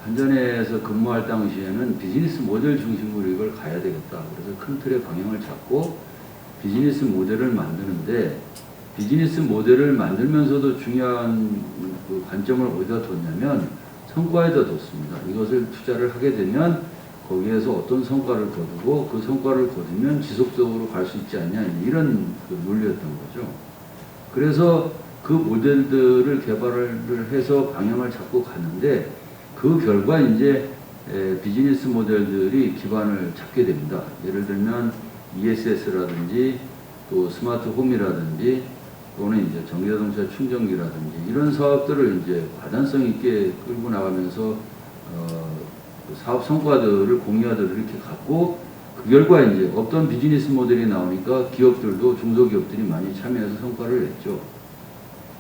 한전에서 근무할 당시에는 비즈니스 모델 중심으로 이걸 가야 되겠다. 그래서 큰 틀의 방향을 잡고 비즈니스 모델을 만드는데, 비즈니스 모델을 만들면서도 중요한 그 관점을 어디다 뒀냐면 성과에다 뒀습니다. 이것을 투자를 하게 되면 거기에서 어떤 성과를 거두고 그 성과를 거두면 지속적으로 갈 수 있지 않냐, 이런 그 논리였던 거죠. 그래서 그 모델들을 개발을 해서 방향을 잡고 갔는데, 그 결과 이제 비즈니스 모델들이 기반을 잡게 됩니다. 예를 들면 ESS라든지 또 스마트 홈이라든지 또는 이제 전기자동차 충전기라든지 이런 사업들을 이제 과단성 있게 끌고 나가면서 사업 성과들을 공유하도록 이렇게 갖고 그 결과 이제 없던 비즈니스 모델이 나오니까 기업들도 중소기업들이 많이 참여해서 성과를 냈죠.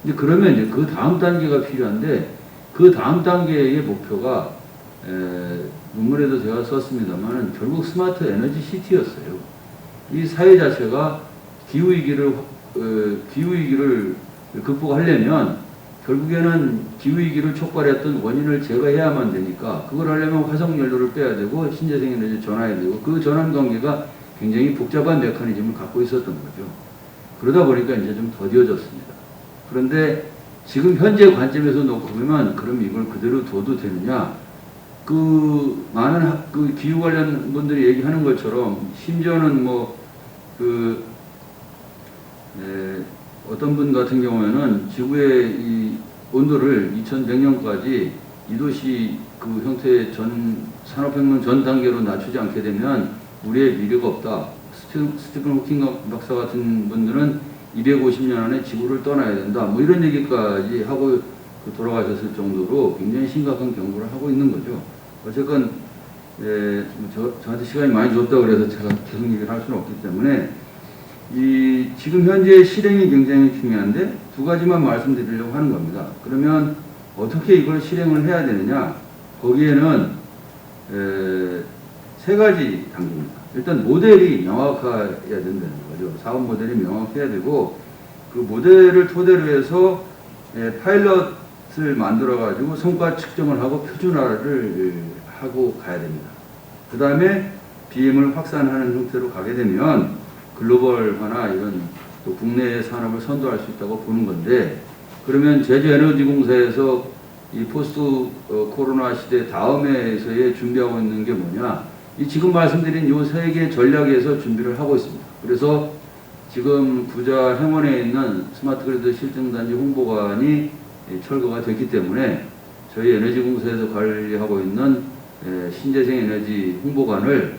이제 그러면 이제 그 다음 단계가 필요한데 그 다음 단계의 목표가 논문에도 제가 썼습니다만 결국 스마트 에너지 시티였어요. 이 사회 자체가 기후위기를 극복하려면 결국에는 기후위기를 촉발했던 원인을 제거해야만 되니까 그걸 하려면 화석연료를 빼야 되고 신재생에너지를 전환해야 되고 그 전환 관계가 굉장히 복잡한 메커니즘을 갖고 있었던 거죠. 그러다 보니까 이제 좀 더뎌졌습니다. 그런데 지금 현재 관점에서 놓고 보면 그럼 이걸 그대로 둬도 되느냐? 그 많은 그 기후 관련 분들이 얘기하는 것처럼 심지어는 어떤 분 같은 경우에는 지구의 이 온도를 2100년까지 이 도시 그 형태의 산업혁명 전 단계로 낮추지 않게 되면 우리의 미래가 없다. 스티븐 호킹 박사 같은 분들은 250년 안에 지구를 떠나야 된다. 뭐 이런 얘기까지 하고 돌아가셨을 정도로 굉장히 심각한 경고를 하고 있는 거죠. 어쨌건 저한테 시간이 많이 줬다고 그래서 제가 계속 얘기를 할 수는 없기 때문에 지금 현재 실행이 굉장히 중요한데 두 가지만 말씀드리려고 하는 겁니다. 그러면 어떻게 이걸 실행을 해야 되느냐? 거기에는 세 가지 단계입니다. 일단 모델이 명확해야 된다는 거죠. 사업 모델이 명확해야 되고 그 모델을 토대로 해서 파일럿을 만들어 가지고 성과 측정을 하고 표준화를 하고 가야 됩니다. 그 다음에 BM을 확산하는 형태로 가게 되면 글로벌화나 이런 또 국내 산업을 선도할 수 있다고 보는 건데 그러면 제주에너지공사에서 이 포스트 코로나 시대 다음에서의 준비하고 있는 게 뭐냐? 이 지금 말씀드린 요 세 개 전략에서 준비를 하고 있습니다. 그래서 지금 부자 행원에 있는 스마트 그리드 실증단지 홍보관이 철거가 됐기 때문에 저희 에너지공사에서 관리하고 있는 신재생 에너지 홍보관을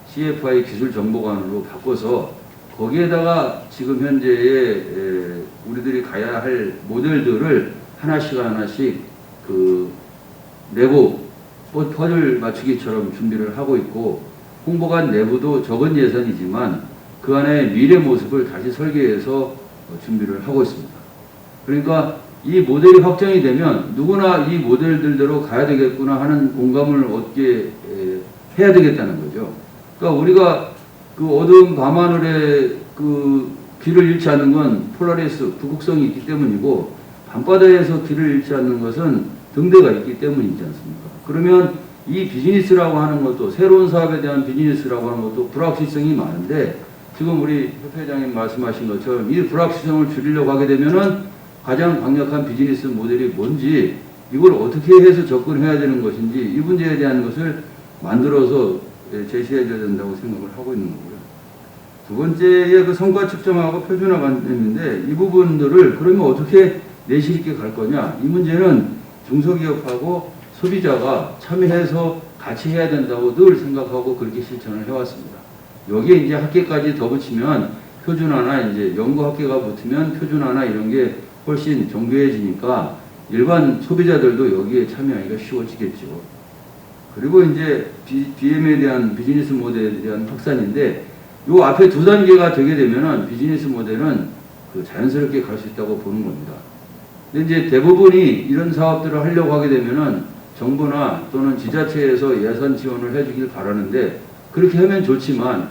CFI 기술정보관으로 바꿔서 거기에다가 지금 현재의 우리들이 가야 할 모델들을 하나씩 내고 퍼즐 맞추기처럼 준비를 하고 있고 홍보관 내부도 적은 예산이지만 그 안에 미래 모습을 다시 설계해서 준비를 하고 있습니다. 그러니까 이 모델이 확정이 되면 누구나 이 모델들대로 가야 되겠구나 하는 공감을 얻게 해야 되겠다는 거죠. 그러니까 우리가 그 어두운 밤하늘에 그 길을 잃지 않는 건 폴라리스, 북극성이 있기 때문이고 밤바다에서 길을 잃지 않는 것은 등대가 있기 때문이지 않습니까? 그러면 이 비즈니스라고 하는 것도 새로운 사업에 대한 비즈니스라고 하는 것도 불확실성이 많은데 지금 우리 협회장님 말씀하신 것처럼 이 불확실성을 줄이려고 하게 되면은 가장 강력한 비즈니스 모델이 뭔지 이걸 어떻게 해서 접근해야 되는 것인지 이 문제에 대한 것을 만들어서 제시해줘야 된다고 생각을 하고 있는 거고요. 두 번째의 그 성과 측정하고 표준화 관점인데 이 부분들을 그러면 어떻게 내실 있게 갈 거냐? 이 문제는 중소기업하고 소비자가 참여해서 같이 해야 된다고 늘 생각하고 그렇게 실천을 해왔습니다. 여기에 이제 학계까지 더 붙이면 표준화나 이제 연구 학계가 붙으면 표준화나 이런 게 훨씬 정교해지니까 일반 소비자들도 여기에 참여하기가 쉬워지겠죠. 그리고 이제 BM에 대한 비즈니스 모델에 대한 확산인데 요 앞에 두 단계가 되게 되면은 비즈니스 모델은 그 자연스럽게 갈 수 있다고 보는 겁니다. 근데 이제 대부분이 이런 사업들을 하려고 하게 되면은 정부나 또는 지자체에서 예산 지원을 해주길 바라는데 그렇게 하면 좋지만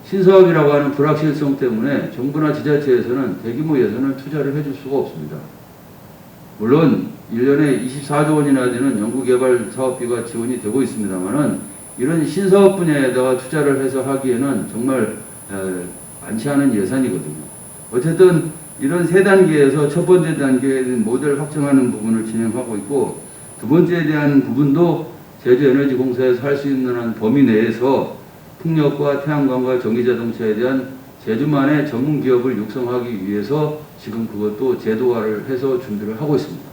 신사업이라고 하는 불확실성 때문에 정부나 지자체에서는 대규모 예산을 투자를 해줄 수가 없습니다. 물론 1년에 24조 원이나 되는 연구개발 사업비가 지원이 되고 있습니다만은 이런 신사업 분야에다가 투자를 해서 하기에는 정말 많지 않은 예산이거든요. 어쨌든 이런 세 단계에서 첫 번째 단계인 모델 확정하는 부분을 진행하고 있고 두 번째에 대한 부분도 제주에너지공사에서 할 수 있는 한 범위 내에서 풍력과 태양광과 전기자동차에 대한 제주만의 전문 기업을 육성하기 위해서 지금 그것도 제도화를 해서 준비를 하고 있습니다.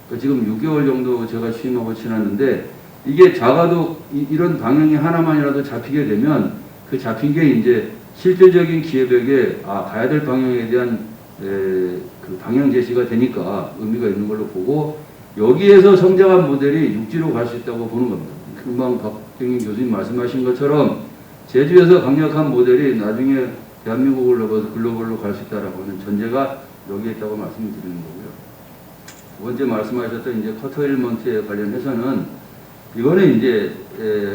그러니까 지금 6개월 정도 제가 취임하고 지났는데 이게 작아도 이런 방향이 하나만이라도 잡히게 되면 그 잡힌 게 이제 실질적인 기업에게 가야 될 방향에 대한 그 방향 제시가 되니까 의미가 있는 걸로 보고 여기에서 성장한 모델이 육지로 갈 수 있다고 보는 겁니다. 금방 박경림 교수님 말씀하신 것처럼 제주에서 강력한 모델이 나중에 대한민국을 넘어서 글로벌로 갈 수 있다라고 하는 전제가 여기에 있다고 말씀을 드리는 거고요. 두 번째 말씀하셨던 이제 커터일먼트에 관련해서는 이거는 이제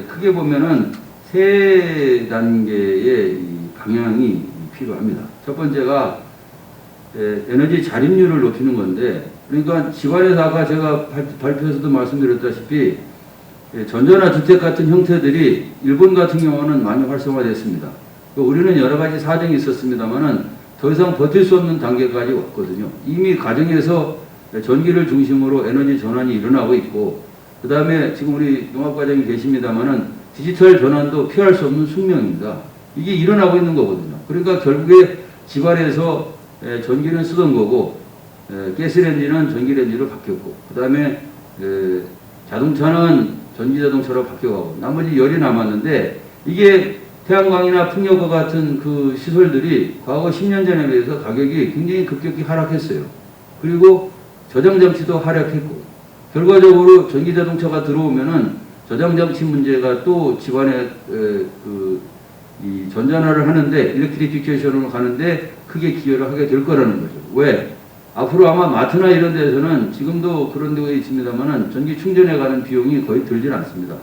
크게 보면은 세 단계의 이 방향이 필요합니다. 첫 번째가 에너지 자립률을 높이는 건데, 그러니까 집안에서 아까 제가 발표에서도 말씀드렸다시피 전전화 주택 같은 형태들이 일본 같은 경우는 많이 활성화됐습니다. 우리는 여러 가지 사정이 있었습니다만은 더 이상 버틸 수 없는 단계까지 왔거든요. 이미 가정에서 전기를 중심으로 에너지 전환이 일어나고 있고, 그 다음에 지금 우리 농업과장이 계십니다만은 디지털 전환도 피할 수 없는 숙명입니다. 이게 일어나고 있는 거거든요. 그러니까 결국에 집안에서 전기는 쓰던 거고, 가스레인지는 전기레인지로 바뀌었고, 그 다음에 자동차는 전기자동차로 바뀌어가고, 나머지 열이 남았는데, 이게 태양광이나 풍력과 같은 그 시설들이 과거 10년 전에 비해서 가격이 굉장히 급격히 하락했어요. 그리고 저장장치도 하락했고, 결과적으로 전기자동차가 들어오면은 저장장치 문제가 또 집안에 이 전전화를 하는데, 일렉트리피케이션으로 가는데 크게 기여를 하게 될 거라는 거죠. 왜? 앞으로 아마 마트나 이런 데서는 지금도 그런 데가 있습니다만은 전기 충전에 가는 비용이 거의 들질 않습니다.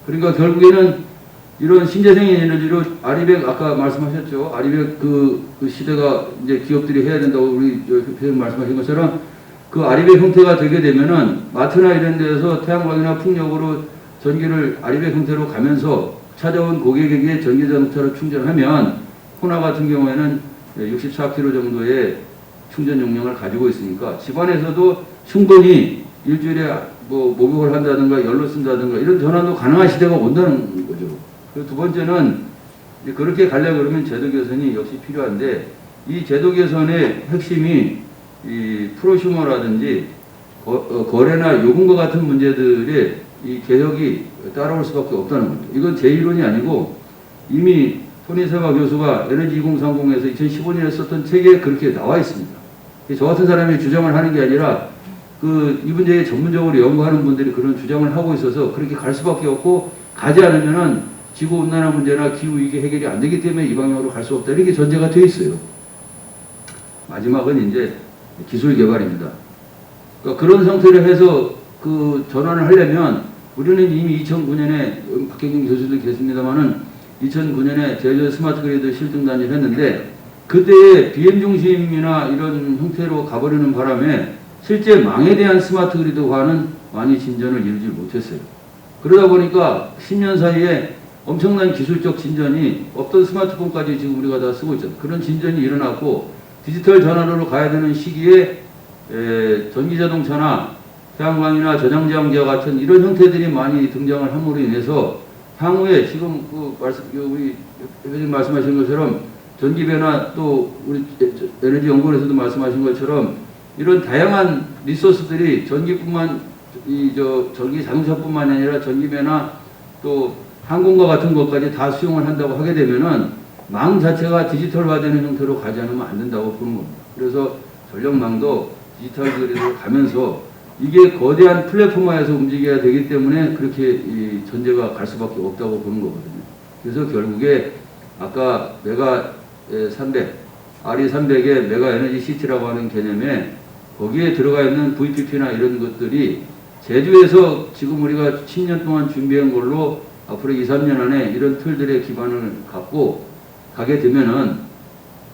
그러니까 결국에는 이런 신재생 에너지로 아리백 아까 말씀하셨죠. 아리백 그 시대가 이제 기업들이 해야 된다고 우리 대표님 말씀하신 것처럼 그 아리백 형태가 되게 되면은 마트나 이런 데서 태양광이나 풍력으로 전기를 아리백 형태로 가면서 찾아온 고객에게 전기자동차로 충전하면 호나 같은 경우에는 64km 정도의 충전 용량을 가지고 있으니까 집안에서도 충분히 일주일에 뭐 목욕을 한다든가 열로 쓴다든가 이런 전환도 가능한 시대가 온다는 거죠. 그리고 두 번째는 그렇게 가려고 그러면 제도 개선이 역시 필요한데, 이 제도 개선의 핵심이 이 프로슈머라든지 거래나 요금과 같은 문제들의 이 개혁이 따라올 수밖에 없다는 거죠. 이건 제 이론이 아니고 이미 토니세마 교수가 에너지 2030에서 2015년에 썼던 책에 그렇게 나와 있습니다. 저 같은 사람이 주장을 하는 게 아니라 이 문제에 전문적으로 연구하는 분들이 그런 주장을 하고 있어서 그렇게 갈 수밖에 없고, 가지 않으면은 지구온난화 문제나 기후위기 해결이 안 되기 때문에 이 방향으로 갈 수 없다. 이렇게 전제가 되어 있어요. 마지막은 이제 기술 개발입니다. 그러니까 그런 상태로 해서 그 전환을 하려면 우리는 이미 2009년에 박경림 교수도 계십니다만은 2009년에 제주 스마트 그리드 실증단지를 했는데, 그때 BM 중심이나 이런 형태로 가버리는 바람에 실제 망에 대한 스마트 그리드화는 많이 진전을 이루지 못했어요. 그러다 보니까 10년 사이에 엄청난 기술적 진전이 없던 스마트폰까지 지금 우리가 다 쓰고 있잖아요. 그런 진전이 일어났고, 디지털 전환으로 가야 되는 시기에 전기자동차나 태양광이나 저장장비와 같은 이런 형태들이 많이 등장을 함으로 인해서 향후에 지금 우리 대표님 말씀하신 것처럼 전기배나 또 우리 에너지 연구원에서도 말씀하신 것처럼 이런 다양한 리소스들이 전기뿐만 전기 자동차뿐만 아니라 전기배나 또 항공과 같은 것까지 다 수용을 한다고 하게 되면은 망 자체가 디지털화되는 형태로 가지 않으면 안 된다고 보는 겁니다. 그래서 전력망도 디지털 그리드로 가면서 이게 거대한 플랫폼화에서 움직여야 되기 때문에 그렇게 이 전제가 갈 수밖에 없다고 보는 거거든요. 그래서 결국에 아까 메가 300, RE300의 메가 에너지 시티라고 하는 개념에 거기에 들어가 있는 VPP나 이런 것들이 제주에서 지금 우리가 10년 동안 준비한 걸로 앞으로 2, 3년 안에 이런 틀들의 기반을 갖고 가게 되면은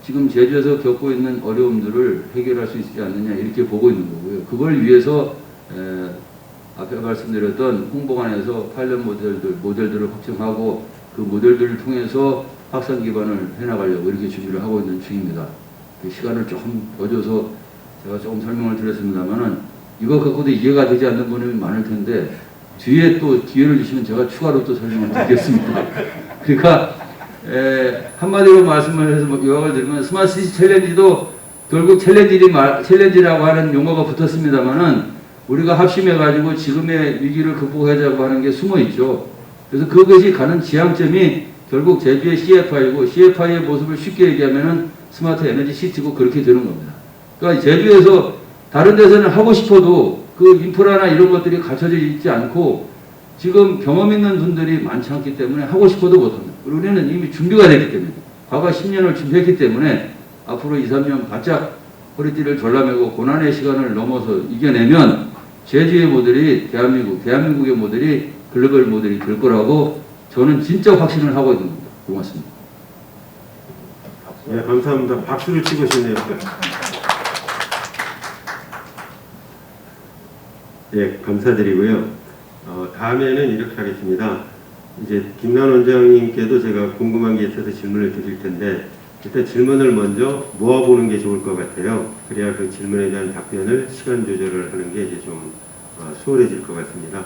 지금 제주에서 겪고 있는 어려움들을 해결할 수 있지 않느냐 이렇게 보고 있는 거고요. 그걸 위해서 앞에 말씀드렸던 홍보관에서 파일럿 모델들을 확정하고 그 모델들을 통해서 확산 기반을 해나가려고 이렇게 준비를 하고 있는 중입니다. 시간을 조금 더 줘서 제가 조금 설명을 드렸습니다만은 이거 갖고도 이해가 되지 않는 분이 많을 텐데 뒤에 또 기회를 주시면 제가 추가로 또 설명을 드리겠습니다. 그러니까 한마디로 말씀을 해서 요약을 드리면 스마트시티 챌린지도 결국 챌린지라고 하는 용어가 붙었습니다만은 우리가 합심해가지고 지금의 위기를 극복하자고 하는 게 숨어 있죠. 그래서 그것이 가는 지향점이 결국 제주의 CFI고 CFI의 모습을 쉽게 얘기하면은 스마트 에너지 시티고 그렇게 되는 겁니다. 그러니까 제주에서 다른 데서는 하고 싶어도 그 인프라나 이런 것들이 갖춰져 있지 않고 지금 경험 있는 분들이 많지 않기 때문에 하고 싶어도 못합니다. 우리는 이미 준비가 됐기 때문에 과거 10년을 준비했기 때문에 앞으로 2, 3년 바짝 허리띠를 졸라매고 고난의 시간을 넘어서 이겨내면 제주의 모델이 대한민국의 모델이 글로벌 모델이 될 거라고 저는 진짜 확신을 하고 있습니다. 고맙습니다. 네, 감사합니다. 박수를 치고 싶네요. 예, 감사드리고요. 다음에는 이렇게 하겠습니다. 이제 김난 원장님께도 제가 궁금한 게 있어서 질문을 드릴 텐데 일단 질문을 먼저 모아보는 게 좋을 것 같아요. 그래야 그 질문에 대한 답변을 시간 조절을 하는 게 이제 좀 수월해질 것 같습니다.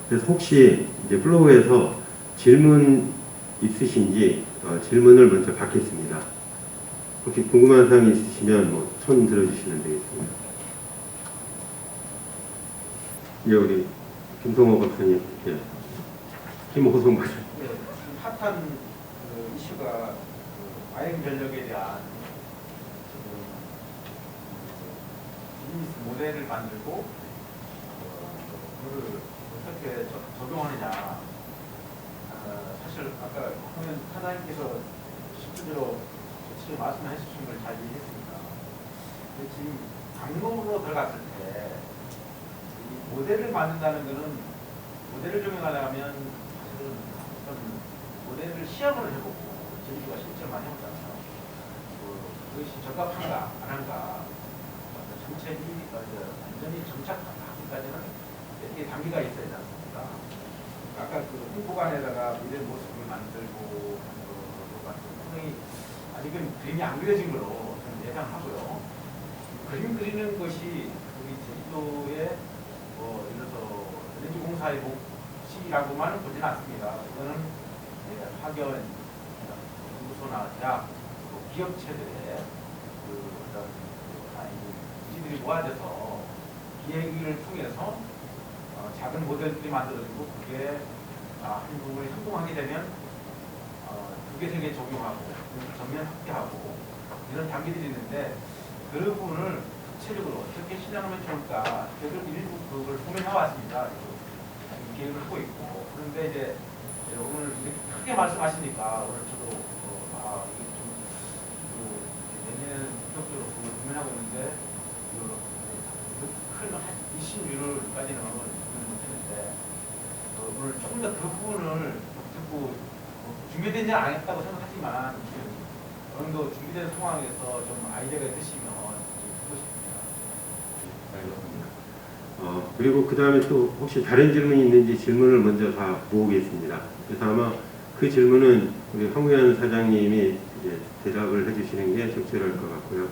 그래서 혹시 이제 플로우에서 질문 있으신지 질문을 먼저 받겠습니다. 혹시 궁금한 사항이 있으시면 뭐 손 들어주시면 되겠습니다. 예, 우리 김성호 박사님, 예. 김호성 박사님. 네, 핫한 이슈가 과잉 전력에 대한 비즈니스 모델을 만들고 그거를 어떻게 적용하느냐. 사실 아까 황현 사장님께서 실제로 지금 말씀해 주신 걸 잘 이해했습니다. 근데 지금 강론으로 들어갔을 때 이 모델을 만든다는 것은 모델을 적용하려면 사실은 어떤 모델을 시험을 해보고 저희가 실제로 많이 해보잖아요. 그것이 적합한가 안 한가 정책이 완전히 정착하기까지는 이게 단계가 있어야 되지 않습니까? 아까 그 홍보관에다가 미래 모습을 만들고 하는 것 같은 상당히 아직은 그림이 안 그려진 걸로 저는 예상하고요. 그림 그리는 것이 우리 제주도의 예를 들어서 에너지공사의 몫이라고만 보지는 않습니다. 그거는 학연, 연구소나 대학, 기업체들의 지들이 모아져서 기획을 통해서 작은 모델들이 만들어지고 그게 한 부분이 성공하게 되면 두 개, 세 개 적용하고 전면 확대하고 이런 단계들이 있는데 그 부분을 구체적으로 어떻게 실행하면 좋을까 계속 일부 그걸 고민해 왔습니다. 계획을 하고 있고 그런데 이제 오늘 이렇게 크게 말씀하시니까 오늘 저도 이게 좀 내년에는 본격적으로 그걸 고민하고 있는데 큰 이슈율까지는 못했는데 오늘 조금 더 그 부분을 듣고 준비되지 않았다고 생각하지만 어느 정도 준비된 상황에서 좀 아이디어가 있으시면 좀 듣고 싶습니다. 그리고 그 다음에 또 혹시 다른 질문이 있는지 질문을 먼저 다 모으겠습니다. 그래서 아마 그 질문은 우리 황우현 사장님이 이제 대답을 해주시는 게 적절할 것 같고요.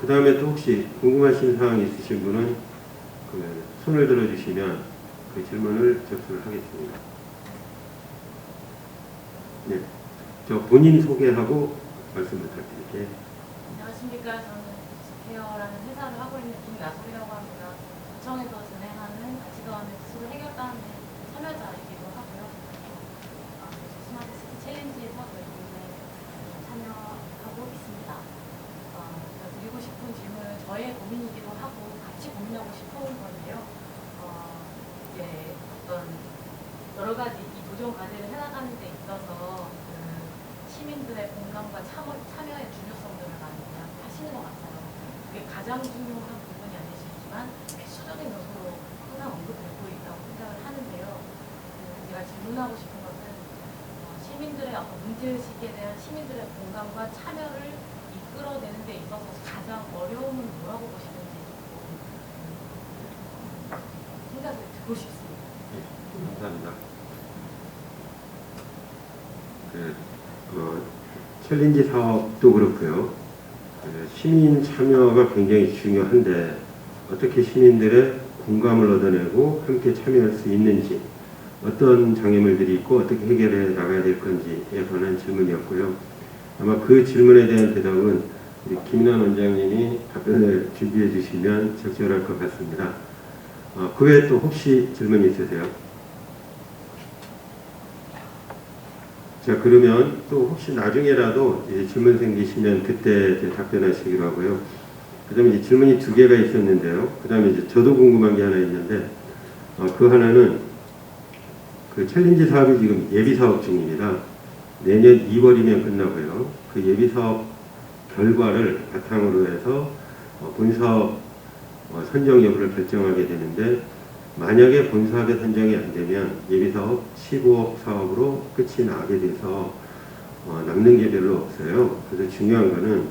그 다음에 또 혹시 궁금하신 사항이 있으신 분은 그 손을 들어주시면 그 질문을 접수를 하겠습니다. 네, 저 본인 소개하고 말씀 부탁드릴게요. 안녕하십니까. 저는 스퀘어라는 회사를 하고 있는 김야솔이라고 합니다. 구청에서 진행하는 가치도안의 기술 해결단의 참여자이기도 하고요. 스마트시티 챌린지 사업 활동에 참여하고 있습니다. 드리고 싶은 질문은 저의 고민이기도 하고 같이 고민하고 싶은 건데요. 어떤 여러 가지 이 도전 과제를 해나가는 데 있어서 시민들의 공감과 참여의 중요성들을 많이 하시는 것 같아요. 그게 가장 중요한 부분이 아닐 수 있지만 필수적인 요소로 항상 언급되고 있다고 생각을 하는데요. 제가 질문하고 싶은 것은 시민들의 어떤 문제의식에 대한 시민들의 공감과 참여를 이끌어내는 데 있어서 가장 어려움은 뭐라고 보시는지 생각을 듣고 싶습니다. 감사합니다. 챌린지 사업도 그렇고요. 시민 참여가 굉장히 중요한데 어떻게 시민들의 공감을 얻어내고 함께 참여할 수 있는지 어떤 장애물들이 있고 어떻게 해결해 나가야 될 건지에 관한 질문이었고요. 아마 그 질문에 대한 대답은 우리 김난 원장님이 답변을 준비해 주시면 적절할 것 같습니다. 그 외에 또 혹시 질문 있으세요? 자, 그러면 또 혹시 나중에라도 이제 질문 생기시면 그때 이제 답변하시기로 하고요. 그 다음에 이제 질문이 두 개가 있었는데요. 그 다음에 이제 저도 궁금한 게 하나 있는데, 그 하나는 그 챌린지 사업이 지금 예비 사업 중입니다. 내년 2월이면 끝나고요. 그 예비 사업 결과를 바탕으로 해서 본사업 선정 여부를 결정하게 되는데, 만약에 본사업에 선정이 안 되면 예비 사업 15억 사업으로 끝이 나게 돼서 남는 게 별로 없어요. 그래서 중요한 거는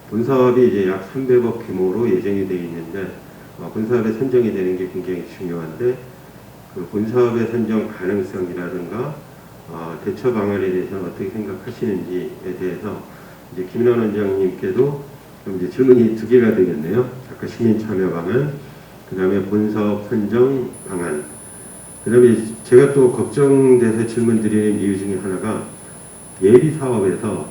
본사업이 이제 약 300억 규모로 예정이 되어 있는데, 본사업에 선정이 되는 게 굉장히 중요한데, 그 본사업의 선정 가능성이라든가 대처 방안에 대해서는 어떻게 생각하시는지에 대해서 이제 김인환 원장님께도 좀 이제 질문이 두 개가 되겠네요. 아까 시민 참여 방안, 그 다음에 본사업 선정 방안, 그 다음에 제가 또 걱정돼서 질문 드리는 이유 중에 하나가, 예비 사업에서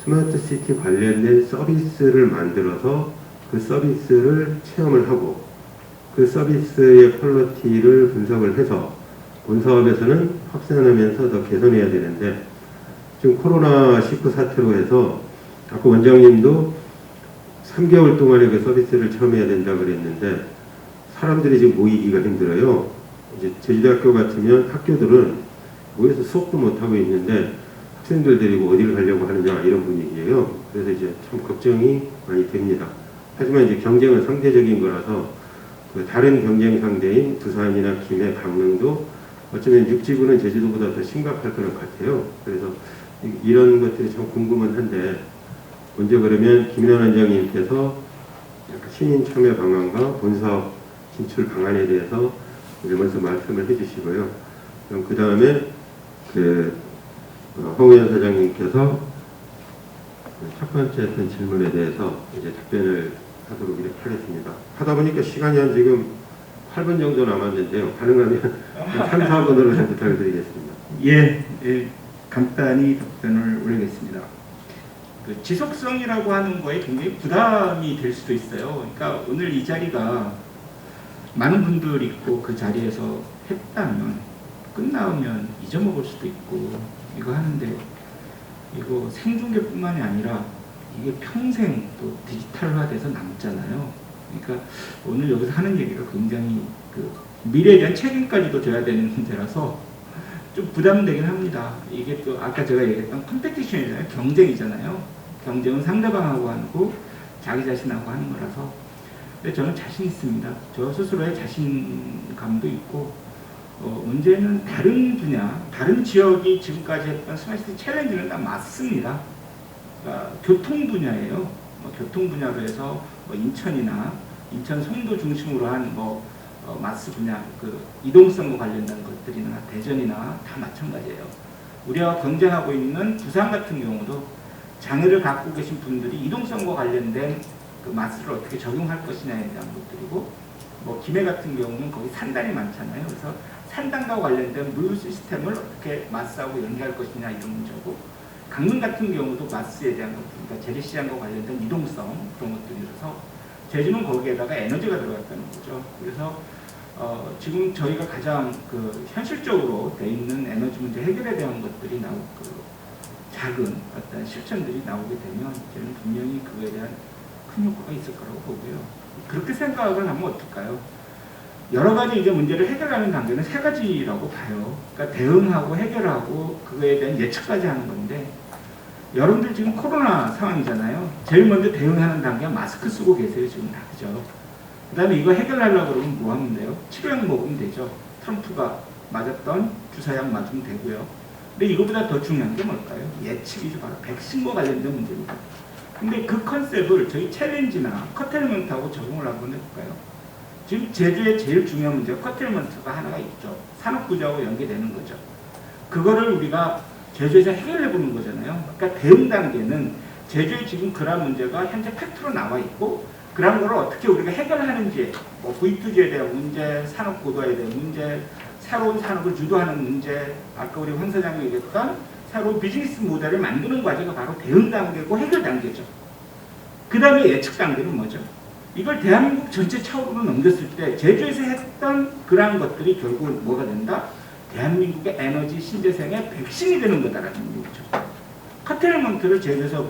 스마트 시티 관련된 서비스를 만들어서 그 서비스를 체험을 하고 그 서비스의 퀄리티를 분석을 해서 본사업에서는 확산하면서 더 개선해야 되는데, 지금 코로나19 사태로 해서 아까 원장님도 3개월 동안에 그 서비스를 체험해야 된다고 그랬는데, 사람들이 지금 모이기가 힘들어요. 이제 제주대학교 같으면 학교들은 모여서 수업도 못하고 있는데 학생들 데리고 어디를 가려고 하느냐, 이런 분위기예요. 그래서 이제 참 걱정이 많이 됩니다. 하지만 이제 경쟁은 상대적인 거라서 그 다른 경쟁 상대인 부산이나 김해, 강릉도 어쩌면 육지구는 제주도보다 더 심각할 것 같아요. 그래서 이런 것들이 참 궁금은 한데, 먼저 그러면 김인환 원장님께서 약간 시민 참여 방안과 본사업 진출 방안에 대해서 이제 먼저 말씀을 해주시고요. 그럼 그 다음에 홍의연 사장님께서 첫 번째 했던 질문에 대해서 이제 답변을 하도록 이렇게 하겠습니다. 하다 보니까 시간이 한 지금 8분 정도 남았는데요. 가능하면 3, 4분으로 좀 부탁드리겠습니다. 예, 간단히 답변을 올리겠습니다. 그 지속성이라고 하는 거에 굉장히 부담이 될 수도 있어요. 그러니까 오늘 이 자리가 많은 분들이 있고 그 자리에서 했다면 끝나면 잊어먹을 수도 있고 이거 하는데, 이거 생중계뿐만이 아니라 이게 평생 또 디지털화돼서 남잖아요. 그러니까 오늘 여기서 하는 얘기가 굉장히 그 미래에 대한 책임까지도 져야 되는 문제라서 좀 부담되긴 합니다. 이게 또 아까 제가 얘기했던 컴페티션이잖아요. 경쟁이잖아요. 경쟁은 상대방하고 하고 자기 자신하고 하는 거라서. 근데 저는 자신 있습니다. 저 스스로의 자신감도 있고, 문제는 다른 분야, 다른 지역이 지금까지 했던 스마트 챌린지는 다 맞습니다. 그러니까 교통 분야예요. 교통 분야로 해서 인천이나 인천 송도 중심으로 한 마스 분야, 그 이동성과 관련된 것들이나 대전이나 다 마찬가지예요. 우리가 경쟁하고 있는 부산 같은 경우도 장애를 갖고 계신 분들이 이동성과 관련된 그 마스를 어떻게 적용할 것이냐에 대한 것들이고, 김해 같은 경우는 거기 산단이 많잖아요. 그래서 산단과 관련된 물 시스템을 어떻게 마스하고 연계할 것이냐, 이런 문제고, 강릉 같은 경우도 마스에 대한 것들, 그러니까 재래시장과 관련된 이동성, 그런 것들이라서 제주는 거기에다가 에너지가 들어갔다는 거죠. 그래서 지금 저희가 가장 그 현실적으로 돼 있는 에너지 문제 해결에 대한 것들이 작은 어떤 실천들이 나오게 되면 저는 분명히 그거에 대한 큰 효과가 있을 거라고 보고요. 그렇게 생각을 하면 어떨까요? 여러 가지 이제 문제를 해결하는 단계는 세 가지라고 봐요. 그러니까 대응하고 해결하고 그거에 대한 예측까지 하는 건데, 여러분들 지금 코로나 상황이잖아요. 제일 먼저 대응하는 단계가 마스크 쓰고 계세요, 지금 다. 그죠? 그 다음에 이거 해결하려고 그러면 뭐 하면 돼요? 치료약 먹으면 되죠. 트럼프가 맞았던 주사약 맞으면 되고요. 근데 이거보다 더 중요한 게 뭘까요? 예측이죠. 바로 백신과 관련된 문제입니다. 근데 그 컨셉을 저희 챌린지나 커테일먼트하고 적용을 한번 해볼까요? 지금 제주의 제일 중요한 문제가 커테일먼트가 하나가 있죠. 산업구조하고 연계되는 거죠. 그거를 우리가 제주에서 해결해 보는 거잖아요. 그러니까 대응 단계는 제주에 지금 그런 문제가 현재 팩트로 나와 있고, 그런 거를 어떻게 우리가 해결하는지, V2G에 대한 문제, 산업구조에 대한 문제, 새로운 산업을 주도하는 문제, 아까 우리 황 사장님이 얘기했던 새로운 비즈니스 모델을 만드는 과정이 바로 대응 단계고 해결 단계죠. 그 다음에 예측 단계는 뭐죠? 이걸 대한민국 전체 차원으로 넘겼을 때 제주에서 했던 그러한 것들이 결국 뭐가 된다? 대한민국의 에너지 신재생의 백신이 되는 거다라는 얘기죠. 커테일먼트를 제주에서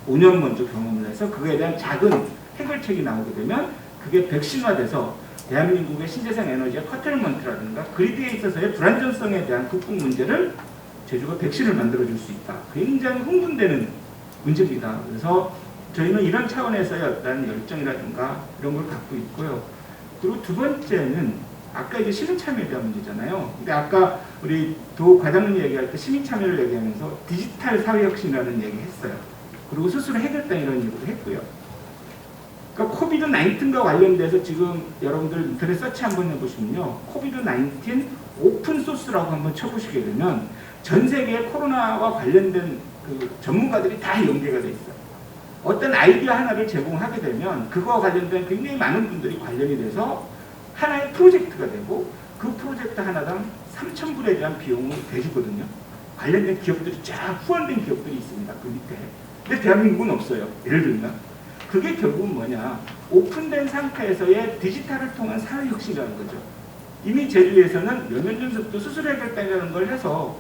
5년 먼저 경험을 해서 그거에 대한 작은 해결책이 나오게 되면 그게 백신화돼서 대한민국의 신재생 에너지의 커틀먼트라든가 그리드에 있어서의 불안정성에 대한 극복 문제를 제주가 백신을 만들어줄 수 있다. 굉장히 흥분되는 문제입니다. 그래서 저희는 이런 차원에서의 어떤 열정이라든가 이런 걸 갖고 있고요. 그리고 두 번째는 아까 이제 시민 참여에 대한 문제잖아요. 근데 아까 우리 도 과장님 얘기할 때 시민 참여를 얘기하면서 디지털 사회 혁신이라는 얘기 했어요. 그리고 스스로 해결했다 이런 얘기도 했고요. 그러니까 코비드 19과 관련돼서 지금 여러분들 인터넷 서치 한번 해보시면요. 코비드 19 오픈 소스라고 한번 쳐보시게 되면 전 세계 코로나와 관련된 그 전문가들이 다 연계가 돼 있어요. 어떤 아이디어 하나를 제공하게 되면 그거와 관련된 굉장히 많은 분들이 관련이 돼서 하나의 프로젝트가 되고 그 프로젝트 하나당 3,000불에 대한 비용을 대주거든요. 관련된 기업들이 쫙 후원된 기업들이 있습니다. 그 밑에. 근데 대한민국은 없어요. 예를 들면. 그게 결국은 뭐냐. 오픈된 상태에서의 디지털을 통한 사회혁신이라는 거죠. 이미 제주에서는 연면전섭도 수술 해결단이라는 걸 해서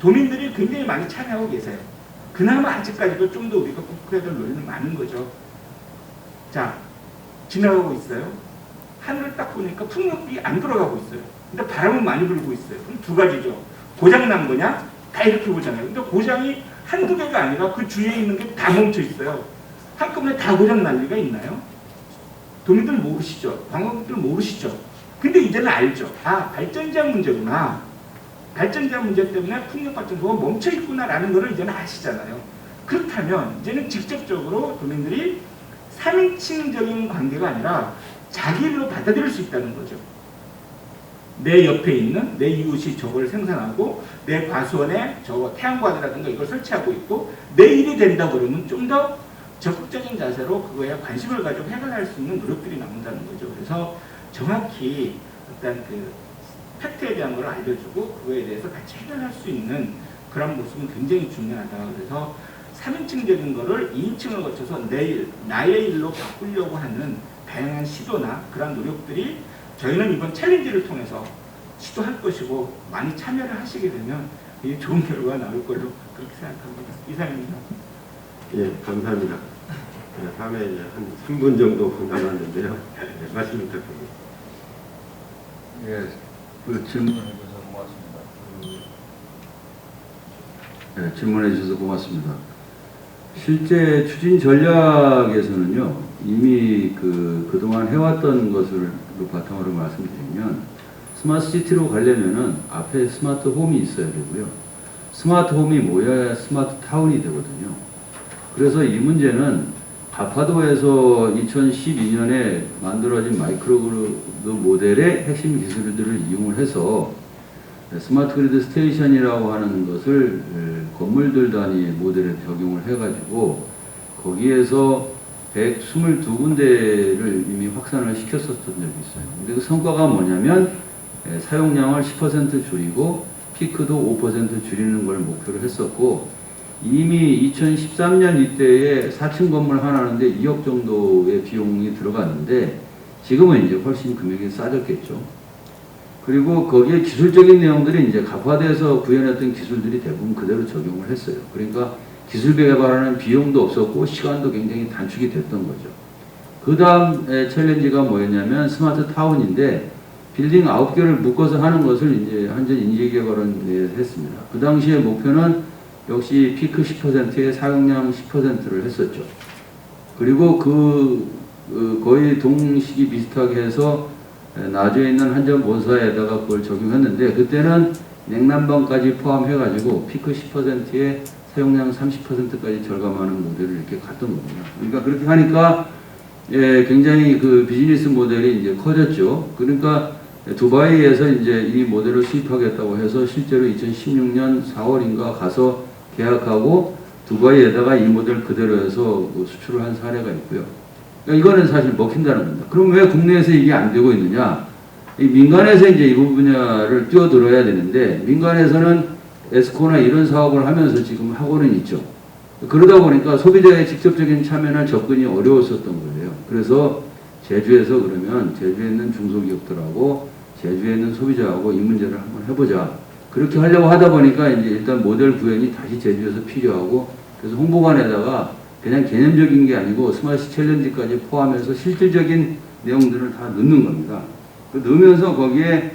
도민들이 굉장히 많이 참여하고 계세요. 그나마 아직까지도 좀 더 우리가 국회의원 논의는 많은 거죠. 자, 지나가고 있어요. 하늘을 딱 보니까 풍력이 안 돌아가고 있어요. 근데 바람은 많이 불고 있어요. 그럼 두 가지죠. 고장 난 거냐? 다 이렇게 보잖아요. 근데 고장이 한두 개가 아니라 그 주위에 있는 게 다 멈춰 있어요. 한꺼번에 다 고장 날 리가 있나요? 도민들 모르시죠? 관광객들 모르시죠? 근데 이제는 알죠. 아, 발전장 문제구나. 발전장 문제 때문에 풍력 발전소가 멈춰 있구나라는 것을 이제는 아시잖아요. 그렇다면 이제는 직접적으로 도민들이 3인칭적인 관계가 아니라 자기 일로 받아들일 수 있다는 거죠. 내 옆에 있는 내 이웃이 저걸 생산하고 내 과수원에 저 태양광이라든가 이걸 설치하고 있고 내 일이 된다 그러면 좀 더 적극적인 자세로 그거에 관심을 가지고 해결할 수 있는 노력들이 나온다는 거죠. 그래서 정확히 어떤 그 팩트에 대한 걸 알려주고 그거에 대해서 같이 해결할 수 있는 그런 모습은 굉장히 중요하다. 그래서 3인칭적인 거를 2인칭을 거쳐서 내 일, 나의 일로 바꾸려고 하는 다양한 시도나 그런 노력들이 저희는 이번 챌린지를 통해서 시도할 것이고 많이 참여를 하시게 되면 이게 좋은 결과가 나올 걸로 그렇게 생각합니다. 이상입니다. 예, 감사합니다. 네, 다음에 이제 한 3분 정도 남았는데요. 네, 말씀 부탁드립니다. 예, 그 질문해 주셔서 고맙습니다. 네, 질문해 주셔서 고맙습니다. 실제 추진 전략에서는요, 이미 그동안 해왔던 것을 바탕으로 말씀드리면, 스마트 시티로 가려면은 앞에 스마트 홈이 있어야 되고요. 스마트 홈이 모여야 스마트 타운이 되거든요. 그래서 이 문제는 가파도에서 2012년에 만들어진 마이크로그리드 모델의 핵심 기술들을 이용을 해서 스마트 그리드 스테이션이라고 하는 것을 건물들 단위 모델에 적용을 해가지고 거기에서 122군데를 이미 확산을 시켰었던 적이 있어요. 근데 그 성과가 뭐냐면 사용량을 10% 줄이고 피크도 5% 줄이는 걸 목표로 했었고 이미 2013년 이때에 4층 건물 하나인데 2억 정도의 비용이 들어갔는데 지금은 이제 훨씬 금액이 싸졌겠죠. 그리고 거기에 기술적인 내용들이 이제 가파도에서 구현했던 기술들이 대부분 그대로 적용을 했어요. 그러니까 기술 개발하는 비용도 없었고 시간도 굉장히 단축이 됐던 거죠. 그 다음 챌린지가 뭐였냐면 스마트 타운인데 빌딩 9개를 묶어서 하는 것을 이제 한전 인재개발원 내에서 했습니다. 그 당시에 목표는 역시 피크 10%에 사용량 10%를 했었죠. 그리고 거의 동시기 비슷하게 해서 나주에 있는 한전 본사에다가 그걸 적용했는데 그때는 냉난방까지 포함해가지고 피크 10%에 사용량 30%까지 절감하는 모델을 이렇게 갔던 겁니다. 그러니까 그렇게 하니까 굉장히 그 비즈니스 모델이 이제 커졌죠. 그러니까 두바이에서 이제 이 모델을 수입하겠다고 해서 실제로 2016년 4월인가 가서 계약하고 두바이에다가 이 모델 그대로 해서 수출을 한 사례가 있고요. 그러니까 이거는 사실 먹힌다는 겁니다. 그럼 왜 국내에서 이게 안 되고 있느냐? 이 민간에서 이제 이 분야를 뛰어들어야 되는데 민간에서는 에스코나 이런 사업을 하면서 지금 하고는 있죠. 그러다 보니까 소비자의 직접적인 참여나 접근이 어려웠었던 거예요. 그래서 제주에서 그러면 제주에 있는 중소기업들하고 제주에 있는 소비자하고 이 문제를 한번 해보자. 그렇게 하려고 하다 보니까 이제 일단 모델 구현이 다시 제주에서 필요하고 그래서 홍보관에다가 그냥 개념적인 게 아니고 스마트 챌린지까지 포함해서 실질적인 내용들을 다 넣는 겁니다. 넣으면서 거기에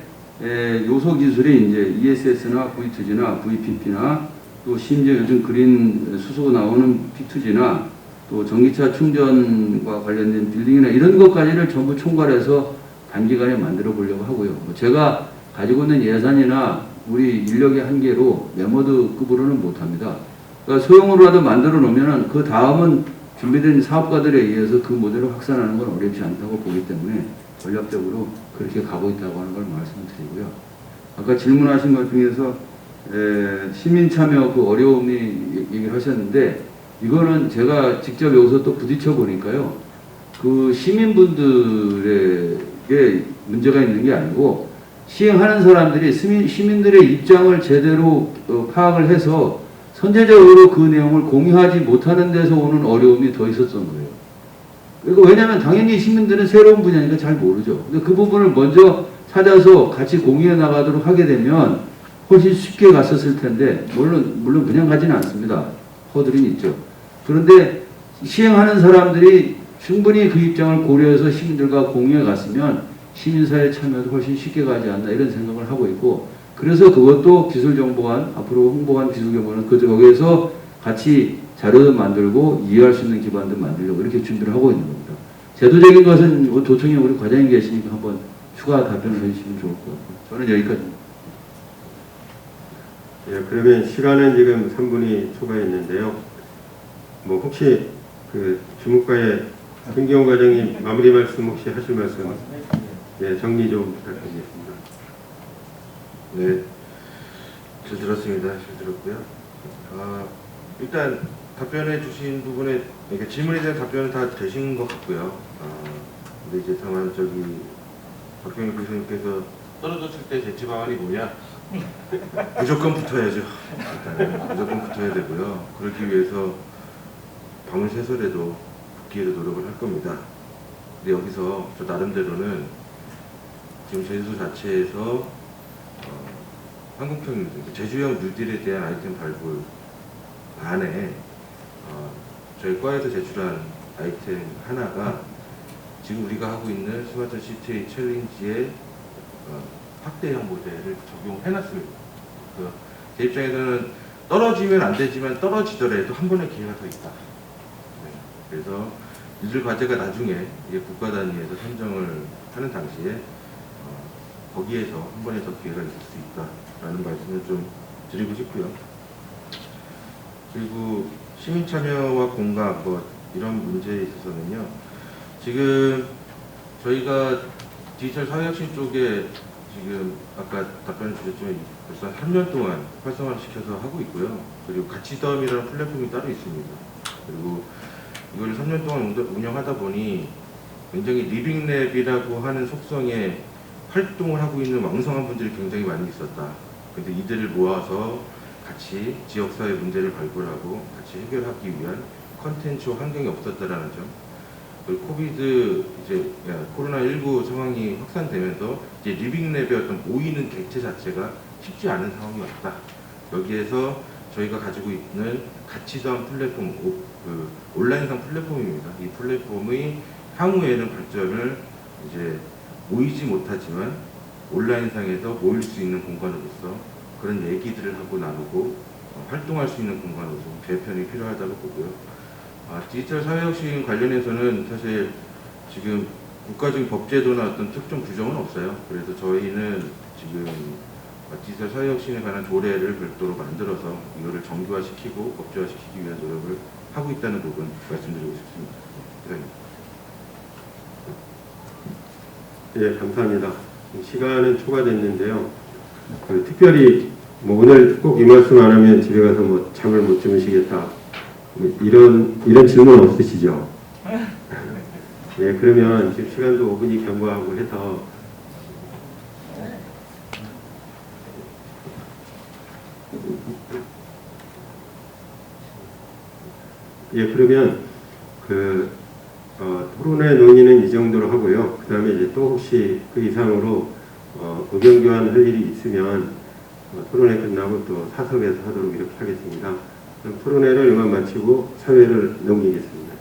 요소 기술이 이제 ESS나 V2G나 VPP나 또 심지어 요즘 그린 수소 나오는 P2G나 또 전기차 충전과 관련된 빌딩이나 이런 것까지를 전부 총괄해서 단기간에 만들어 보려고 하고요. 제가 가지고 있는 예산이나 우리 인력의 한계로 메모드급으로는 못합니다. 그러니까 소형으로라도 만들어 놓으면 그 다음은 준비된 사업가들에 의해서 그 모델을 확산하는 건 어렵지 않다고 보기 때문에 전략적으로 그렇게 가고 있다고 하는 걸 말씀드리고요. 아까 질문하신 것 중에서 시민 참여 그 어려움이 얘기를 하셨는데 이거는 제가 직접 여기서 또 부딪혀 보니까요. 그 시민분들에게 문제가 있는 게 아니고 시행하는 사람들이 시민들의 입장을 제대로 파악을 해서 선제적으로 그 내용을 공유하지 못하는 데서 오는 어려움이 더 있었던 거예요. 그리고 왜냐하면 당연히 시민들은 새로운 분야니까 잘 모르죠. 근데 그 부분을 먼저 찾아서 같이 공유해 나가도록 하게 되면 훨씬 쉽게 갔었을 텐데 물론 그냥 가지는 않습니다. 허들이 있죠. 그런데 시행하는 사람들이 충분히 그 입장을 고려해서 시민들과 공유해 갔으면 시민사회 참여도 훨씬 쉽게 가지 않나 이런 생각을 하고 있고 그래서 그것도 기술정보관 앞으로 홍보관 기술정보는 거기에서 같이 자료도 만들고 이해할 수 있는 기반도 만들려고 이렇게 준비를 하고 있는 겁니다. 제도적인 것은 도청에 우리 과장님 계시니까 한번 추가 답변을 해주시면 좋을 것 같고 저는 여기까지입니다. 예, 그러면 시간은 지금 3분이 초과했는데요. 뭐 혹시 그 주무과의 김기용 과장님 마무리 말씀 혹시 하실 말씀? 예, 정리 좀 부탁드리겠습니다. 네, 잘 들었습니다. 잘 들었고요. 일단 답변해 주신 부분에 그러니까 질문에 대한 답변은 다 되신 것 같고요. 근데 이제 다만 박경희 교수님께서 떨어졌을 때 대치 방안이 뭐냐? 무조건 붙어야죠. 일단은 무조건 붙어야 되고요. 그러기 위해서 밤을 새서라도 붙기에도 노력을 할 겁니다. 근데 여기서 저 나름대로는 지금 제주도 자체에서 한국형 제주형 뉴딜에 대한 아이템 발굴 안에 저희 과에서 제출한 아이템 하나가 지금 우리가 하고 있는 스마트 시티 챌린지의 확대형 모델을 적용해놨습니다. 제 입장에서는 떨어지면 안 되지만 떨어지더라도 한 번의 기회가 더 있다. 네, 그래서 뉴딜 과제가 나중에 이제 국가 단위에서 선정을 하는 당시에 거기에서 한 번에 더 기회가 있을 수 있다라는 말씀을 좀 드리고 싶고요. 그리고 시민 참여와 공감 이런 문제에 있어서는요. 지금 저희가 디지털 사회혁신 쪽에 지금 아까 답변을 주셨지만 벌써 3년 동안 활성화를 시켜서 하고 있고요. 그리고 가치더움이라는 플랫폼이 따로 있습니다. 그리고 이걸 3년 동안 운영하다 보니 굉장히 리빙랩이라고 하는 속성의 활동을 하고 있는 왕성한 분들이 굉장히 많이 있었다. 근데 이들을 모아서 같이 지역사회 문제를 발굴하고 같이 해결하기 위한 컨텐츠와 환경이 없었다라는 점. 그리고 코비드 코로나19 상황이 확산되면서 이제 리빙랩의 어떤 모이는 객체 자체가 쉽지 않은 상황이 왔다. 여기에서 저희가 가지고 있는 가치더한 플랫폼, 온라인상 플랫폼입니다. 이 플랫폼의 향후에는 발전을 이제 모이지 못하지만 온라인상에서 모일 수 있는 공간으로서 그런 얘기들을 하고 나누고 활동할 수 있는 공간으로서 개편이 필요하다고 보고요. 디지털 사회혁신 관련해서는 사실 지금 국가적인 법제도나 어떤 특정 규정은 없어요. 그래서 저희는 지금 디지털 사회혁신에 관한 조례를 별도로 만들어서 이거를 정규화시키고 법제화시키기 위한 노력을 하고 있다는 부분 말씀드리고 싶습니다. 이상입니다. 예, 감사합니다. 시간은 초과됐는데요. 특별히 오늘 꼭 이 말씀 안 하면 집에 가서 잠을 못 주무시겠다. 이런 질문 없으시죠? 예, 그러면 지금 시간도 5분이 경과하고 해서 예, 그러면 토론회 논의는 이 정도로 하고요. 그 다음에 이제 또 혹시 그 이상으로 의견 교환할 일이 있으면 토론회 끝나고 또 사석에서 하도록 이렇게 하겠습니다. 그럼 토론회를 이만 마치고 사회를 넘기겠습니다.